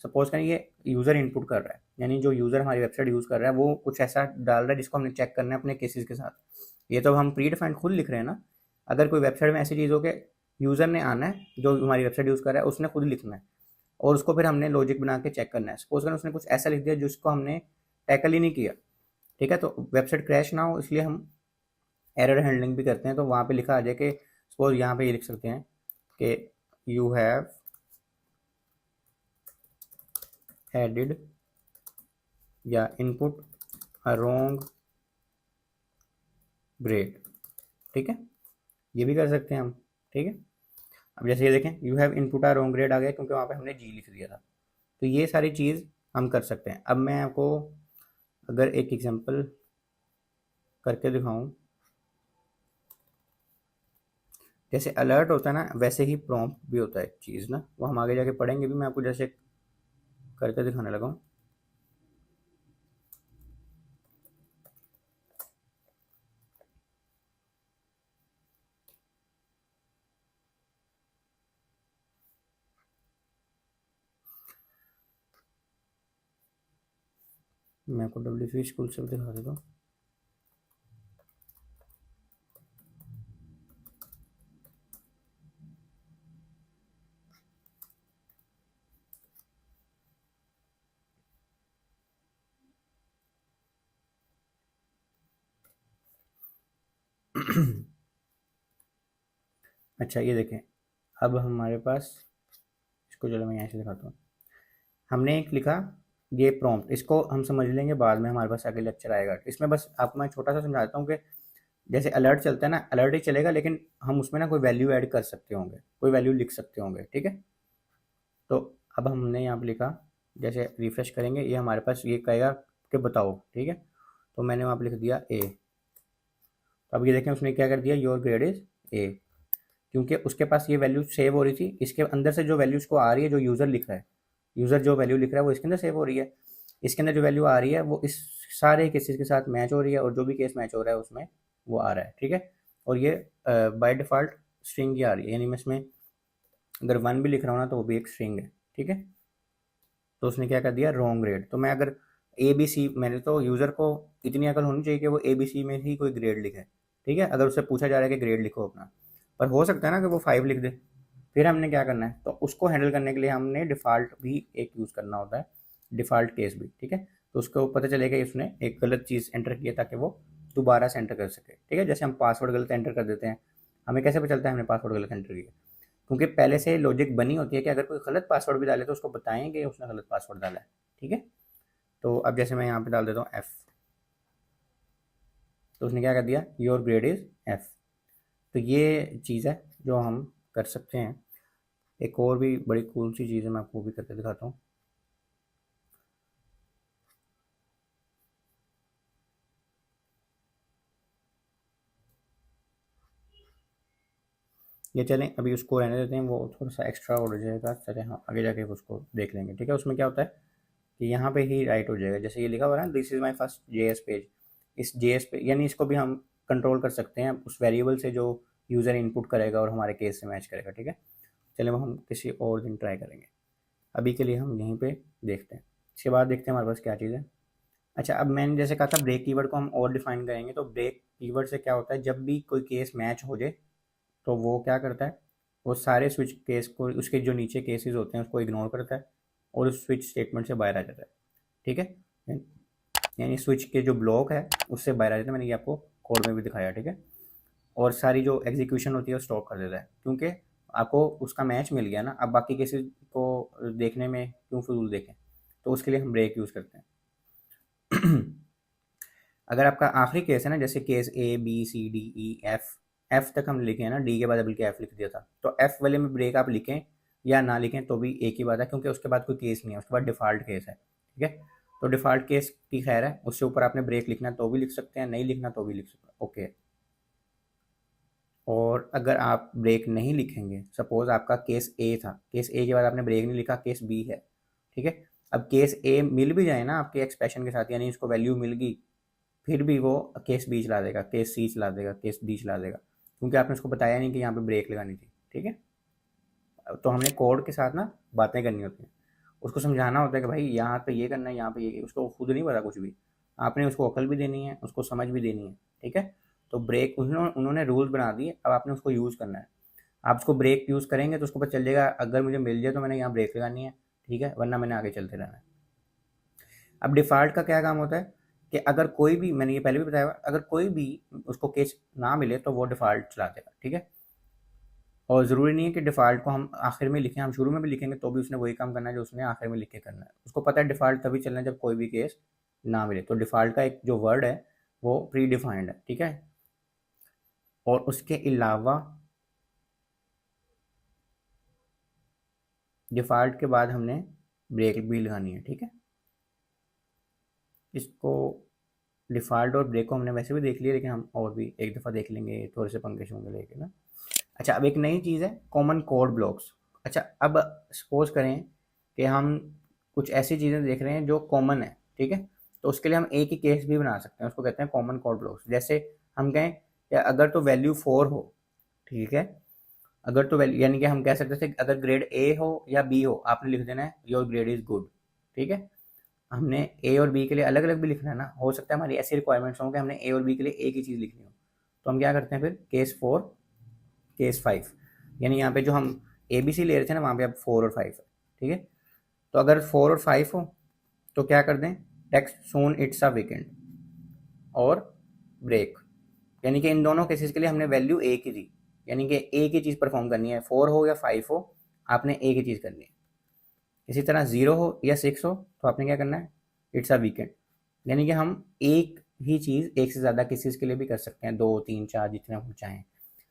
सपोज करें ये यूज़र इनपुट कर रहा है, यानी जो यूज़र हमारी वेबसाइट यूज़ कर रहा है वो कुछ ऐसा डाल रहा है जिसको हमने चेक करना है अपने केसेस के साथ। ये तो हम प्री डिफाइंड खुद लिख रहे हैं ना। अगर कोई वेबसाइट में ऐसी चीज़ हो कि यूज़र ने आना है, जो हमारी वेबसाइट यूज़ कर रहा है उसने खुद लिखना है और उसको फिर हमने लॉजिक बना के चेक करना है। सपोज करें उसने कुछ ऐसा लिख दिया जिसको हमने टैकल ही नहीं किया, ठीक है, तो वेबसाइट क्रैश ना हो इसलिए हम एरर हैंडलिंग भी करते हैं। तो वहाँ पे लिखा आ जाए कि सपोज यहाँ पे ये लिख सकते हैं कि यू हैव एडिड या इनपुट अ रॉन्ग ग्रेड, ठीक है, ये भी कर सकते हैं हम, ठीक है। अब जैसे ये देखें you have input a wrong grade आ गया क्योंकि वहाँ पे हमने जी लिख दिया था। तो ये सारी चीज़ हम कर सकते हैं। अब मैं आपको अगर एक एग्जांपल करके दिखाऊं, जैसे अलर्ट होता है ना वैसे ही प्रॉम्प्ट भी होता है चीज़ ना, वो हम आगे जाके पढ़ेंगे भी। मैं आपको जैसे करके दिखाने लगा हूँ। मैं आपको WC स्कूल से भी दिखा देता हूँ। अच्छा ये देखें, अब हमारे पास, इसको चलो मैं यहाँ से दिखाता हूँ। हमने एक लिखा ये प्रॉम्प्ट, इसको हम समझ लेंगे बाद में, हमारे पास आगे लेक्चर आएगा। इसमें बस आपको मैं छोटा सा समझाता हूँ कि जैसे अलर्ट चलता है ना, अलर्ट ही चलेगा लेकिन हम उसमें ना कोई वैल्यू ऐड कर सकते होंगे, कोई वैल्यू लिख सकते होंगे, ठीक है। तो अब हमने यहाँ पे लिखा, जैसे रिफ्रेश करेंगे ये हमारे पास ये कहेगा कि बताओ, ठीक है। तो मैंने वहाँ पे लिख दिया ए। तो अब ये देखें उसने क्या कर दिया, योर ग्रेड इज ए, क्योंकि उसके पास ये वैल्यू सेव हो रही थी। इसके अंदर से जो वैल्यू उसको आ रही है, जो यूज़र लिख रहा है, यूज़र जो वैल्यू लिख रहा है वो इसके अंदर सेव हो रही है। इसके अंदर जो वैल्यू आ रही है वो इस सारे केसेस के साथ मैच हो रही है और जो भी केस मैच हो रहा है उसमें वो आ रहा है, ठीक है। और ये बाय डिफ़ॉल्ट स्ट्रिंग की आ रही है, यानी मैं इसमें अगर 1 भी लिख रहा हूँ ना तो वो भी एक स्ट्रिंग है, ठीक है। तो उसने क्या कर दिया, रॉन्ग ग्रेड। तो मैं अगर ए बी सी, मैंने तो यूज़र को इतनी अकल होनी चाहिए कि वो ए बी सी में ही कोई ग्रेड लिखे, ठीक है। अगर उससे पूछा जा रहा है कि ग्रेड लिखो अपना, पर हो सकता है ना कि वो 5 लिख दे, फिर हमने क्या करना है, तो उसको हैंडल करने के लिए हमने डिफ़ॉल्ट भी एक यूज़ करना होता है, डिफ़ॉल्ट केस भी, ठीक है। तो उसको पता चलेगा कि उसने एक गलत चीज़ एंटर की है ताकि वो दोबारा से एंटर कर सके, ठीक है। जैसे हम पासवर्ड गलत एंटर कर देते हैं, हमें कैसे पता चलता है हमने पासवर्ड गलत एंटर किया, क्योंकि पहले से लॉजिक बनी होती है कि अगर कोई गलत पासवर्ड भी डाले तो उसको बताएं कि उसने गलत पासवर्ड डाला है, ठीक है। तो अब जैसे मैं यहाँ पे डाल देता हूँ एफ़, तो उसने क्या कर दिया, योर ग्रेड इज़ एफ़। तो ये चीज़ है जो हम कर सकते हैं। एक और भी बड़ी कूल सी चीज़ है, मैं आपको भी करके दिखाता हूँ। ये चलें अभी उसको रहने देते हैं, वो थोड़ा सा एक्स्ट्रा हो जाएगा, चले हाँ आगे जाके उसको देख लेंगे, ठीक है। उसमें क्या होता है कि यहाँ पे ही राइट हो जाएगा, जैसे ये लिखा हुआ है ना, this is my first JS page. इस JS पे यानी इसको भी हम कंट्रोल कर सकते हैं उस वेरिएबल से जो यूज़र इनपुट करेगा और हमारे केस से मैच करेगा, ठीक है। चलिए वो हम किसी और दिन ट्राई करेंगे, अभी के लिए हम यहीं पे देखते हैं। इसके बाद देखते हैं हमारे पास क्या चीज़ है। अच्छा, अब मैंने जैसे कहा था ब्रेक कीवर्ड को हम और डिफाइन करेंगे। तो ब्रेक कीवर्ड से क्या होता है, जब भी कोई केस मैच हो जाए तो वो क्या करता है, वो सारे स्विच केस को, उसके जो नीचे केसेस होते हैं उसको इग्नोर करता है और उस स्विच स्टेटमेंट से बाहर आ जाता है, ठीक है। यानी स्विच के जो ब्लॉक है उससे बाहर आ जाता है, मैंने ये आपको कोड में भी दिखाया, ठीक है। और सारी जो एग्जीक्यूशन होती है वो स्टॉप कर देता है, क्योंकि आपको उसका मैच मिल गया ना, अब बाकी केसेस को देखने में क्यों फजूल देखें। तो उसके लिए हम ब्रेक यूज़ करते हैं। अगर आपका आखिरी केस है ना, जैसे case A B C D E F, F तक हम लिखे हैं ना, डी के बाद बल्कि एफ लिख दिया था, तो एफ वाले में ब्रेक आप लिखें या ना लिखें तो भी एक ही बात है, क्योंकि उसके बाद कोई केस नहीं है, उसके बाद डिफ़ॉल्ट केस है, ठीक है। तो डिफ़ॉल्ट केस की खैर है, उससे ऊपर आपने ब्रेक लिखना है तो भी लिख सकते हैं, नहीं लिखना तो भी लिख सकते हैं, ओके। और अगर आप ब्रेक नहीं लिखेंगे, सपोज़ आपका केस ए था, केस ए के बाद आपने ब्रेक नहीं लिखा, केस बी है, ठीक है। अब केस ए मिल भी जाए ना आपके एक्सप्रेशन के साथ, यानी इसको वैल्यू मिल गई, फिर भी वो केस बी चला देगा, केस सी चला देगा, केस डी चला देगा, क्योंकि आपने उसको बताया नहीं कि यहाँ पे ब्रेक लगानी थी, ठीक है। तो हमने कोड के साथ ना बातें करनी होती हैं, उसको समझाना होता है कि भाई यहाँ पे ये करना है, यहाँ पे ये, उसको खुद नहीं पता कुछ भी, आपने उसको अकल भी देनी है, उसको समझ भी देनी है, ठीक है। तो ब्रेक उन्होंने रूल बना दिए, अब आपने उसको यूज़ करना है। आप उसको ब्रेक यूज़ करेंगे तो उसको पता चल जाएगा, अगर मुझे मिल जाए तो मैंने यहाँ ब्रेक लगानी है, ठीक है, वरना मैंने आगे चलते रहना है। अब डिफ़ॉल्ट का क्या काम होता है कि अगर कोई भी, मैंने ये पहले भी बताया हुआ, अगर कोई भी उसको केस ना मिले तो वो डिफ़ॉल्ट चला देगा, ठीक है। और ज़रूरी नहीं है कि डिफ़ॉल्ट को हम आखिर में लिखें, हम शुरू में भी लिखेंगे तो भी उसने वही काम करना है जो उसने आखिर में लिख के करना है। उसको पता है डिफ़ॉल्ट तभी चलना है जब कोई भी केस ना मिले। तो डिफ़ॉल्ट का एक जो वर्ड है वो प्री डिफाइंड है, ठीक है। और उसके अलावा डिफ़ॉल्ट के बाद हमने ब्रेक भी लगानी है, ठीक है। इसको डिफ़ॉल्ट और ब्रेक को हमने वैसे भी देख लिया, लेकिन हम और भी एक दफ़ा देख लेंगे, थोड़े से पंगे शोंगे लेके ना। अच्छा, अब एक नई चीज़ है कॉमन कोड ब्लॉक्स। अच्छा, अब सपोज़ करें कि हम कुछ ऐसी चीज़ें देख रहे हैं जो कॉमन है, ठीक है। तो उसके लिए हम एक ही केस भी बना सकते हैं, उसको कहते हैं कॉमन कोड ब्लॉक्स। जैसे हम कहें कि अगर तो वैल्यू 4 हो, ठीक है, अगर तो वैल्यू, यानी कि हम कह सकते थे अगर ग्रेड ए हो या बी हो, आपने लिख देना है योर ग्रेड इज़ गुड, ठीक है। हमने ए और बी के लिए अलग अलग भी लिखना है ना, हो सकता है हमारी ऐसी रिक्वायरमेंट्स हों कि हमने ए और बी के लिए एक ही चीज़ लिखनी हो, तो हम क्या करते हैं फिर केस 4 केस 5, यानी यहाँ पे जो हम ए बी सी ले रहे थे ना, वहाँ पे अब 4 और 5 है, ठीक है। तो अगर 4 और 5 हो तो क्या कर दें, text soon it's a weekend और ब्रेक, यानी कि इन दोनों केसेस के लिए हमने वैल्यू एक ही दी, यानी कि एक ही चीज़ परफॉर्म करनी है, 4 हो या 5 हो, आपने एक ही चीज़ करनी है। इसी तरह 0 हो या 6 हो तो आपने क्या करना है, इट्स अ वीकेंड, यानी कि हम एक ही चीज़ एक से ज़्यादा केसेस के लिए भी कर सकते हैं, 2 3 4 जितने हम चाहें।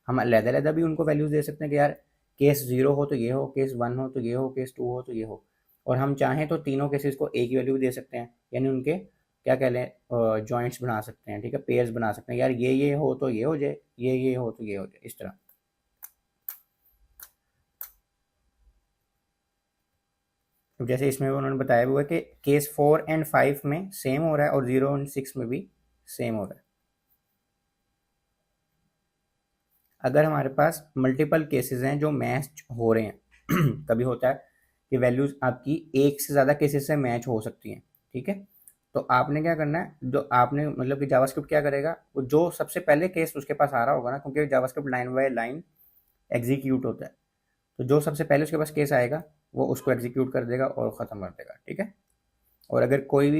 हम अलग-अलग भी उनको वैल्यूज़ दे सकते हैं कि यार केस 0 हो तो ये हो, केस 1 हो तो ये हो, केस 2 हो तो ये हो। और हम चाहें तो तीनों केसेस को एक ही वैल्यू भी दे सकते हैं, यानी उनके क्या कह लें, जॉइंट्स बना सकते हैं, ठीक है, पेयर्स बना सकते हैं, यार ये हो तो ये हो जाए, ये हो तो ये हो जाए, इस तरह। तो जैसे इसमें उन्होंने बताया हुआ है कि केस 4 एंड 5 में सेम हो रहा है और 0 एंड 6 में भी सेम हो रहा है। अगर हमारे पास मल्टीपल केसेस हैं जो मैच हो रहे हैं कभी होता है कि वैल्यूज आपकी एक से ज़्यादा केसेस से मैच हो सकती हैं, ठीक है। तो आपने क्या करना है, जो आपने मतलब कि जावास्क्रिप्ट क्या करेगा, वो जो सबसे पहले केस उसके पास आ रहा होगा ना, क्योंकि JavaScript line by line execute होता है, तो जो सबसे पहले उसके पास केस आएगा वो उसको एग्जीक्यूट कर देगा और ख़त्म कर देगा, ठीक है। और अगर कोई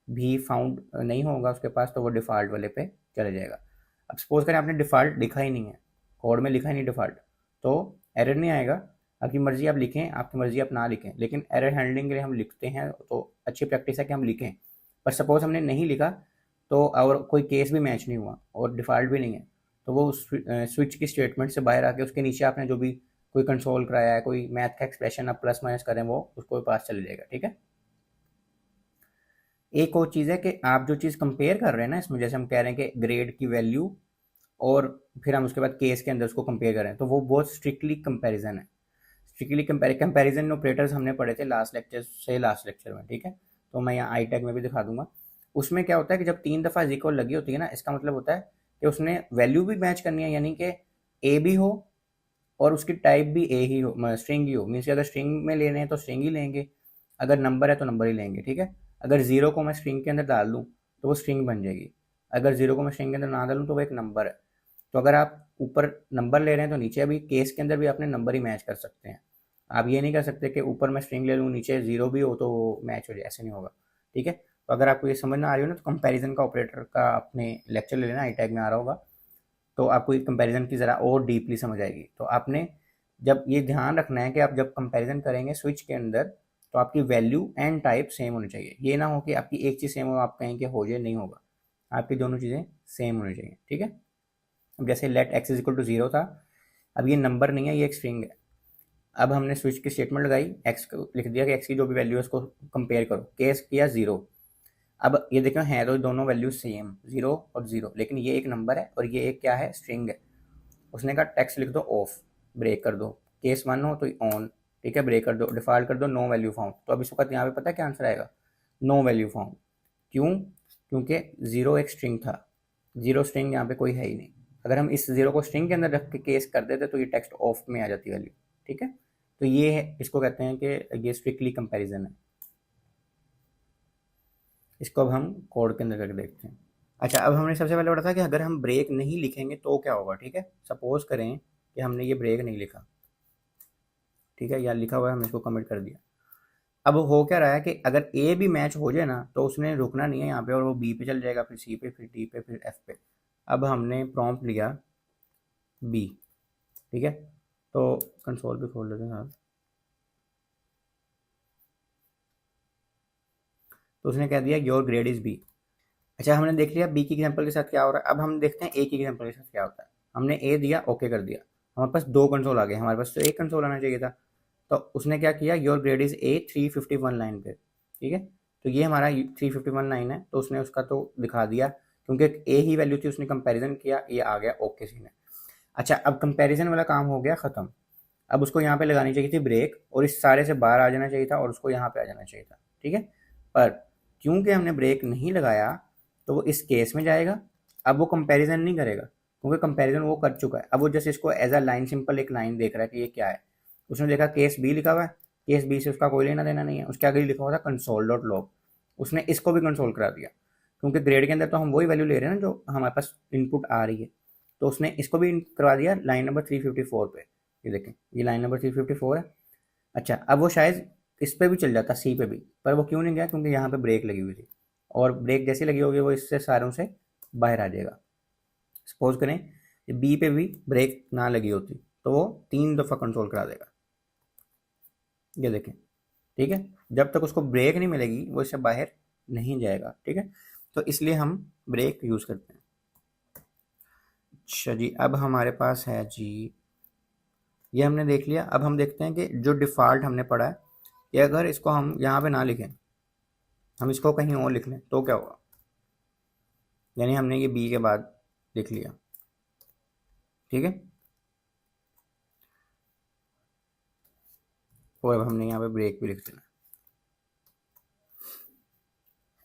भी फाउंड नहीं होगा उसके पास तो वो डिफ़ॉल्ट वाले पे चले जाएगा। अब सपोज करें आपने डिफ़ॉल्ट लिखा ही नहीं है, कोड में लिखा ही नहीं डिफ़ॉल्ट, तो एरर नहीं आएगा। आपकी मर्ज़ी आप लिखें, आपकी मर्ज़ी आप ना लिखें, लेकिन एरर हैंडलिंग के लिए हम लिखते हैं तो अच्छी प्रैक्टिस है कि हम लिखें। पर सपोज़ हमने नहीं लिखा तो और कोई केस भी मैच नहीं हुआ और डिफ़ॉल्ट भी नहीं है, तो वो स्विच की स्टेटमेंट से बाहर आके उसके नीचे आपने जो भी कोई कंसोल कराया है, कोई मैथ का एक्सप्रेशन आप प्लस माइनस करें, वो उसको पास चले जाएगा, ठीक है। एक और चीज़ है कि आप जो चीज़ कंपेयर कर रहे हैं ना इसमें, जैसे हम कह रहे हैं कि ग्रेड की वैल्यू और फिर हम उसके बाद केस के अंदर उसको कंपेयर कर रहे हैं, तो वो बहुत स्ट्रिक्टली कंपैरिजन है। स्ट्रिक्टली कंपैरिजन ऑपरेटर्स हमने पढ़े थे लास्ट लेक्चर से लास्ट लेक्चर में, ठीक है। तो मैं यहाँ आई टैग में भी दिखा दूंगा। उसमें क्या होता है कि जब 3 दफ़ा इक्वल लगी होती है ना, इसका मतलब होता है कि उसने वैल्यू भी मैच करनी है, यानी कि ए भी हो और उसकी टाइप भी ए ही हो, स्ट्रिंग ही हो, मीन्स अगर स्ट्रिंग में ले रहे हैं तो स्ट्रिंग ही लेंगे, अगर नंबर है तो नंबर ही लेंगे, ठीक है। अगर जीरो को मैं स्ट्रिंग के अंदर डाल दूँ तो वो स्ट्रिंग बन जाएगी, अगर जीरो को मैं स्ट्रिंग के अंदर ना डालूँ तो वो एक नंबर है। तो अगर आप ऊपर नंबर ले रहे हैं तो नीचे भी केस के अंदर भी अपने नंबर ही मैच कर सकते हैं। आप ये नहीं कर सकते कि ऊपर मैं स्ट्रिंग ले लूँ नीचे जीरो भी हो तो वो मैच हो जाए, ऐसे नहीं होगा, ठीक है। तो अगर आपको ये समझ ना आ रही हो ना, तो कंपैरिजन का ऑपरेटर का अपने लेक्चर ले लेना, आई टैग में आ रहा होगा, तो आपको ये कंपैरिजन की ज़रा और डीपली समझ आएगी। तो आपने जब ये ध्यान रखना है कि आप जब कंपैरिजन करेंगे स्विच के अंदर तो आपकी वैल्यू एंड टाइप सेम होनी चाहिए, ये ना हो कि आपकी एक चीज़ सेम हो आप कहें कि हो जाए, नहीं होगा, आपकी दोनों चीज़ें सेम होनी चाहिए, ठीक है। अब जैसे let X is equal to 0 था, अब ये नंबर नहीं है, ये एक स्ट्रिंग है। अब हमने स्विच की स्टेटमेंट लगाई, एक्स को लिख दिया कि एक्स की जो भी वैल्यू है उसको कंपेयर करो, केस किया 0। अब ये देखो है तो दोनों वैल्यू सेम 0 और 0, लेकिन ये एक नंबर है और ये एक क्या है, स्ट्रिंग है। उसने कहा टेक्स्ट लिख दो ऑफ, ब्रेक कर दो, केस 1 हो तो ऑन, ठीक है, ब्रेक कर दो, डिफॉल्ट कर दो नो वैल्यू फाउंड। तो अब इस वक्त यहाँ पे पता है क्या आंसर आएगा, नो वैल्यू फाउंड। क्यों? क्योंकि 0 एक स्ट्रिंग था, 0 स्ट्रिंग यहाँ पे कोई है ही नहीं। अगर हम इस 0 को स्ट्रिंग के अंदर रख के केस कर देते तो ये टेक्स्ट ऑफ में आ जाती वैल्यू, ठीक है। तो ये है, इसको कहते हैं कि ये स्ट्रिक्टली कंपैरिजन है। इसको अब हम कोड के अंदर करके देखते हैं। अच्छा, अब हमने सबसे पहले पढ़ा था कि अगर हम ब्रेक नहीं लिखेंगे तो क्या होगा, ठीक है। सपोज करें कि हमने ये ब्रेक नहीं लिखा, ठीक है, या लिखा हुआ है, हमने इसको कमिट कर दिया। अब हो क्या रहा है कि अगर ए भी मैच हो जाए ना तो उसने रुकना नहीं है यहाँ पे, और वो बी पे चल जाएगा, फिर सी पे, फिर डी पे, फिर एफ पे। अब हमने प्रॉम्प्ट लिया बी, ठीक है, तो कंसोल पे खोल लेते हैं आप। तो उसने कह दिया योर ग्रेड इज बी। अच्छा, हमने देख लिया बी की एग्जांपल के साथ क्या हो रहा है। अब हम देखते हैं ए की एग्जांपल के साथ क्या होता है। हमने ए दिया, ओके कर दिया, हमारे पास 2 कंसोल आ गए, हमारे पास तो एक कंसोल आना चाहिए था। तो उसने क्या किया, your grade is a 351 line पे, ठीक है। तो ये हमारा 351 लाइन है, तो उसने उसका तो दिखा दिया, क्योंकि ए ही वैल्यू थी, उसने कंपैरिजन किया, ये आ गया ओके सी ने। अच्छा, अब कंपैरिजन वाला काम हो गया ख़त्म। अब उसको यहाँ पे लगानी चाहिए थी ब्रेक, और इस सारे से बाहर आ जाना चाहिए था, और उसको यहाँ पे आ जाना चाहिए था, ठीक है। पर क्योंकि हमने ब्रेक नहीं लगाया तो वो इस केस में जाएगा। अब वो कंपैरिजन नहीं करेगा, क्योंकि कंपैरिजन वो कर चुका है। अब वो जैसे इसको एज अ लाइन, सिंपल एक लाइन देख रहा है कि ये क्या है। उसने देखा केस बी लिखा हुआ है, केस बी से उसका कोई लेना देना नहीं है, उसके आगे लिखा हुआ था कंसोल डॉट लॉग। उसने इसको भी कंसोल करा दिया, क्योंकि ग्रेड के अंदर तो हम वही वैल्यू ले रहे हैं ना जो हमारे पास इनपुट आ रही है। तो उसने इसको भी करवा दिया लाइन नंबर 354 पे। ये देखें, ये लाइन नंबर 354 है। अच्छा, अब वो शायद इस पे भी चल जाता, सी पे भी, पर वो क्यों नहीं गया, क्योंकि यहाँ पे ब्रेक लगी हुई थी, और ब्रेक जैसी लगी होगी वो इससे सारों से बाहर आ जाएगा। सपोज करें बी पे भी ब्रेक ना लगी होती तो वो 3 दफ़ा कंट्रोल करा देगा। ये देखें, ठीक है, जब तक उसको ब्रेक नहीं मिलेगी वो इससे बाहर नहीं जाएगा, ठीक है। तो इसलिए हम ब्रेक यूज़ करते हैं। अच्छा जी, अब हमारे पास है जी, ये हमने देख लिया। अब हम देखते हैं कि जो डिफ़ॉल्ट हमने पढ़ा है, कि अगर इसको हम यहाँ पे ना लिखें, हम इसको कहीं और लिख लें तो क्या होगा। यानी हमने ये बी के बाद लिख लिया, ठीक है, और अब हमने यहाँ पे ब्रेक भी लिख देना।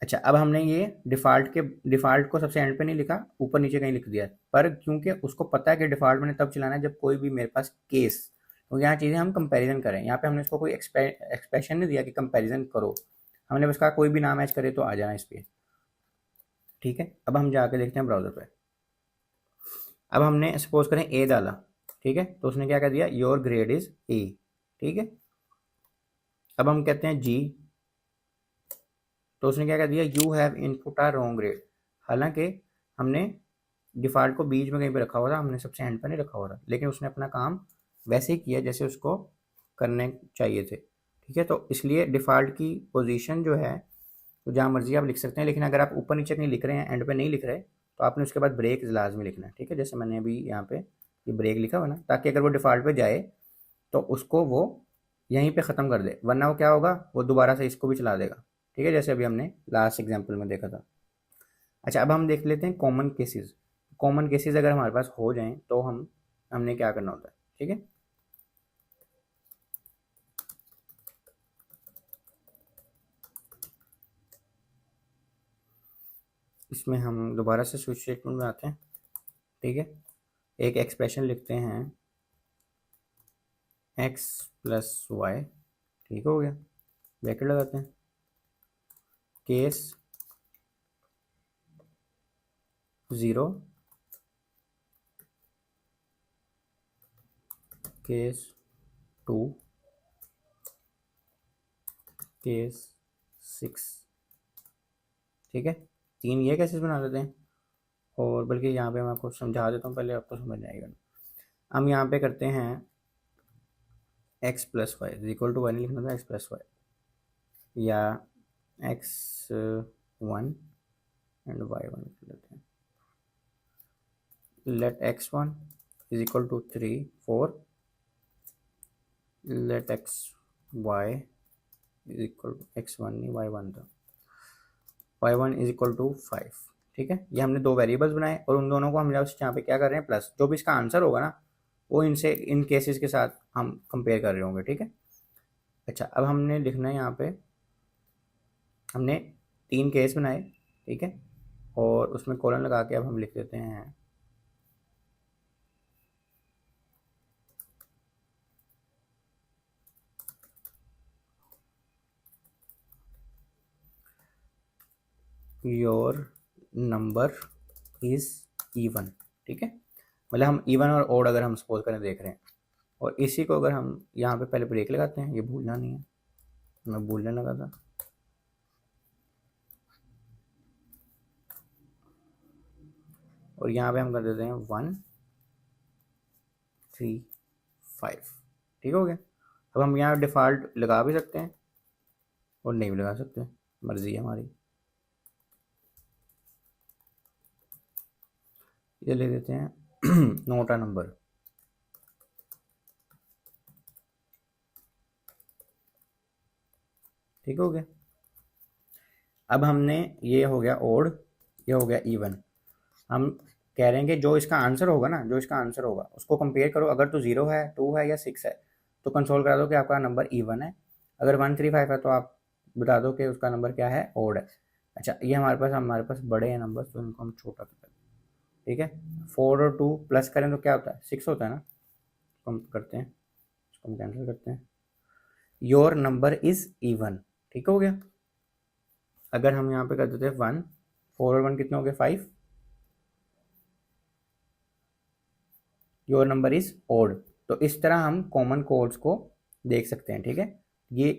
अच्छा, अब हमने ये डिफ़ॉल्ट को सबसे एंड पे नहीं लिखा, ऊपर नीचे कहीं लिख दिया, पर क्योंकि उसको पता है कि डिफ़ॉल्ट मैंने तब चलाना है जब कोई भी मेरे पास केस, तो यहाँ चीज़ें हम कंपैरिजन करें। यहाँ पे हमने इसको कोई एक्सप्रेशन नहीं दिया कि कंपैरिजन करो, हमने बस कहा कोई भी ना मैच करे तो आ जाना इस पर, ठीक है। अब हम जाके देखते हैं ब्राउज़र पे। अब हमने सपोज करें ए डाला, ठीक है, तो उसने क्या कह दिया, योर ग्रेड इज़ ए, ठीक है। अब हम कहते हैं जी, तो उसने क्या कह दिया, you have input are wrong grade. हालांकि हमने डिफ़ॉल्ट को बीच में कहीं पे रखा हुआ था, हमने सबसे एंड पर नहीं रखा हुआ था, लेकिन उसने अपना काम वैसे ही किया जैसे उसको करने चाहिए थे, ठीक है। तो इसलिए डिफ़ॉल्ट की पोजीशन जो है तो जहाँ मर्जी आप लिख सकते हैं, लेकिन अगर आप ऊपर नीचे कहीं लिख रहे हैं, एंड पे नहीं लिख रहे, तो आपने उसके बाद ब्रेक लाजमी लिखना है, ठीक है। जैसे मैंने अभी यहाँ पे ये ब्रेक लिखा हुआ ना, ताकि अगर वो डिफ़ॉल्ट पे जाए तो उसको वो यहीं पे ख़त्म कर दे, वरना वो क्या होगा, वो दोबारा से इसको भी चला देगा, ठीक है, जैसे अभी हमने लास्ट एग्जाम्पल में देखा था। अच्छा, अब हम देख लेते हैं कॉमन केसेस। कॉमन केसेस अगर हमारे पास हो जाएं तो हमने क्या करना होता है, ठीक है। इसमें हम दोबारा से स्विच स्टेटमेंट में आते हैं, ठीक है। एक एक्सप्रेशन लिखते हैं एक्स प्लस वाई, ठीक हो गया, ब्रैकेट लगाते हैं, केस 0, केस 2, केस 6, ठीक है। 3 ये केसेस बना लेते हैं, और बल्कि यहाँ पे मैं आपको समझा देता हूँ, पहले आपको समझ आएगा। हम यहाँ पे करते हैं X plus Y is equal to Y, नहीं लिखना था, एक्स प्लस वाई, या x1 एंड y1 लिख लेते हैं। Let x1 is equal to 3 4, let X Y is equal to x1 नहीं y1 था, y1 इज इक्वल टू 5। ठीक है, ये हमने दो वेरिएबल्स बनाए और उन दोनों को हम जस्ट यहाँ पे क्या कर रहे हैं प्लस, जो भी इसका आंसर होगा ना वो इनसे इन केसेस के साथ हम कंपेयर कर रहे होंगे। ठीक है, अच्छा अब हमने लिखना है यहाँ पे, हमने 3 केस बनाए। ठीक है, और उसमें कॉलन लगा के अब हम लिख देते हैं योर नंबर इज इवन। ठीक है, मतलब हम इवन और ओड अगर हम सपोज करें देख रहे हैं, और इसी को अगर हम यहाँ पे पहले ब्रेक लगाते हैं, ये भूलना नहीं है, मैं भूलने लगा था। और यहाँ पे हम कर देते हैं 1 3 5। ठीक हो गया, अब हम यहाँ डिफ़ॉल्ट लगा भी सकते हैं और नहीं भी लगा सकते, मर्जी है हमारी। ये ले देते हैं नोट अ नंबर। ठीक हो गया, अब हमने ये हो गया ओड, ये हो गया इवन। हम कह रहे हैं कि जो इसका आंसर होगा ना, जो इसका आंसर होगा उसको कंपेयर करो, अगर तो 0 है 2 है या 6 है तो कंसोल करा दो कि आपका नंबर इवन है, अगर 1 3 5 है तो आप बता दो कि उसका नंबर क्या है, ओड है। अच्छा ये हमारे पास बड़े हैं नंबर, तो इनको हम छोटा कर देते हैं। ठीक है, 4 और 2 प्लस करें तो क्या होता है, 6 होता है ना, तो हम करते हैं इसको हम कैंसिल करते हैं, योर नंबर इज इवन। ठीक हो गया, अगर हम यहाँ पे कर देते हैं 1, 4 और 1 कितने हो गए 5, योर नंबर इज ओड। तो इस तरह हम कॉमन कोड्स को देख सकते हैं। ठीक है, ये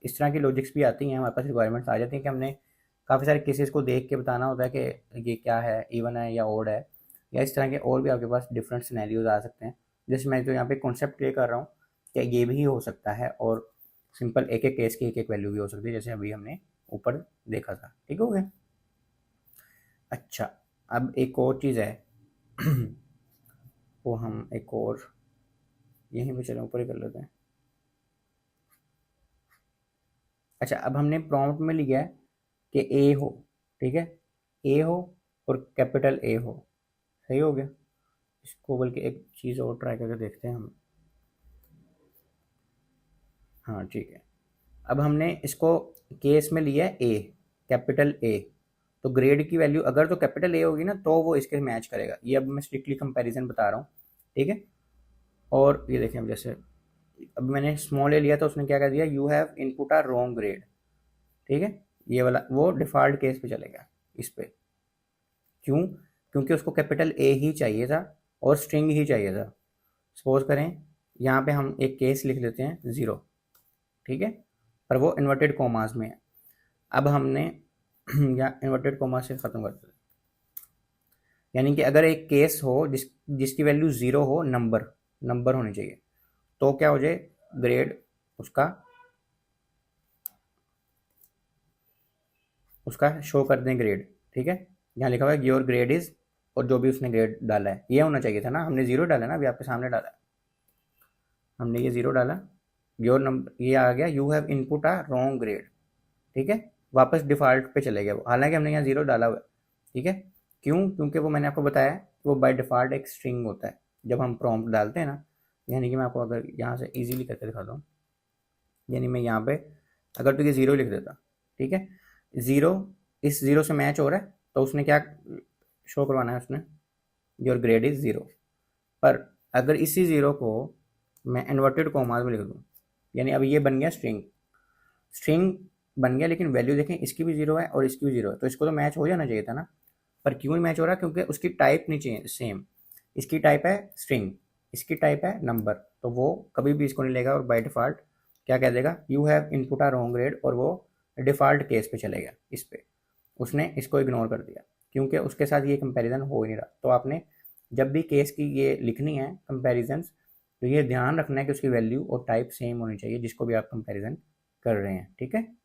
इस तरह की लॉजिक्स भी आती हैं, हमारे पास रिक्वायरमेंट्स आ जाती हैं कि हमने काफ़ी सारे केसेस को देख के बताना होता है कि ये क्या है, इवन है या ओड है, या इस तरह के और भी आपके पास डिफरेंट सिनेरियोज आ सकते हैं। जैसे मैं जो यहाँ पे कॉन्सेप्ट क्लियर कर रहा हूँ कि ये भी हो सकता है, और सिंपल एक एक केस की एक एक वैल्यू भी हो सकती है, जैसे अभी हमने ऊपर देखा था। ठीक हो गया, अच्छा अब एक और चीज़ है वो हम एक और यहीं पे चले ऊपर ही कर लेते हैं। अच्छा अब हमने प्रॉम्प्ट में लिखा है कि ए हो। ठीक है, ए हो और कैपिटल ए हो। सही हो गया, इसको बल्कि एक चीज़ और ट्राई करके देखते हैं हम। हाँ ठीक है, अब हमने इसको केस में लिया है ए, कैपिटल ए, तो ग्रेड की वैल्यू अगर तो कैपिटल ए होगी ना तो वो इसके मैच करेगा। ये अब मैं स्ट्रिक्टली कंपैरिजन बता रहा हूँ। ठीक है, और ये देखें, अब जैसे अब मैंने स्मॉल ए लिया तो उसने क्या कर दिया, you have input a wrong grade. ठीक है, ये वाला वो डिफ़ॉल्ट केस पे चलेगा इस पे। क्यों, क्योंकि उसको कैपिटल ए ही चाहिए था और स्ट्रिंग ही चाहिए था। सपोज करें यहाँ पे हम एक केस लिख लेते हैं 0। ठीक है, पर वो इन्वर्टेड कोमास में है। अब हमने या इन्वर्टेड कोमा से ख़त्म कर देते हैं, यानी कि अगर एक केस हो जिसकी वैल्यू 0 हो, नंबर होनी चाहिए, तो क्या हो जाए, ग्रेड उसका शो कर दें ग्रेड। ठीक है, यहाँ लिखा हुआ है योर ग्रेड इज, और जो भी उसने ग्रेड डाला है ये होना चाहिए था ना, हमने 0 डाला ना, अभी आपके सामने डाला, हमने ये 0 डाला, योर नंबर ये आ गया, you have input a wrong grade. ठीक है, वापस डिफ़ॉल्ट पे चले गया वो, हालांकि हमने यहाँ 0 डाला हुआ है। ठीक है, क्यों, क्योंकि वो मैंने आपको बताया वो बाय डिफ़ॉल्ट एक स्ट्रिंग होता है जब हम प्रॉम्प्ट डालते हैं ना। यानी कि मैं आपको अगर यहाँ से ईजिली करके दिखाता हूँ, यानी मैं यहाँ पे अगर तो ये 0 लिख देता, ठीक है, 0 इस 0 से मैच हो रहा है, तो उसने क्या शो करवाना है, उसने योर ग्रेड इज़ 0। पर अगर इसी 0 को मैं इन्वर्टेड कोमास में लिख दूँ, यानी अब ये बन गया स्ट्रिंग बन गया, लेकिन वैल्यू देखें इसकी भी 0 है और इसकी भी 0 है, तो इसको तो मैच हो जाना चाहिए था ना। पर क्यों नहीं मैच हो रहा, क्योंकि उसकी टाइप नहीं सेम, इसकी टाइप है स्ट्रिंग, इसकी टाइप है नंबर, तो वो कभी भी इसको नहीं लेगा और बाय डिफ़ॉल्ट क्या कह देगा, you have input a wrong grade, और वो डिफ़ॉल्ट केस पे चलेगा इस पे। उसने इसको इग्नोर कर दिया क्योंकि उसके साथ ये कंपैरिजन हो ही नहीं रहा। तो आपने जब भी केस की ये लिखनी है कंपैरिजंस, तो ये ध्यान रखना है कि उसकी वैल्यू और टाइप सेम होनी चाहिए जिसको भी आप कंपैरिजन कर रहे हैं। ठीक है।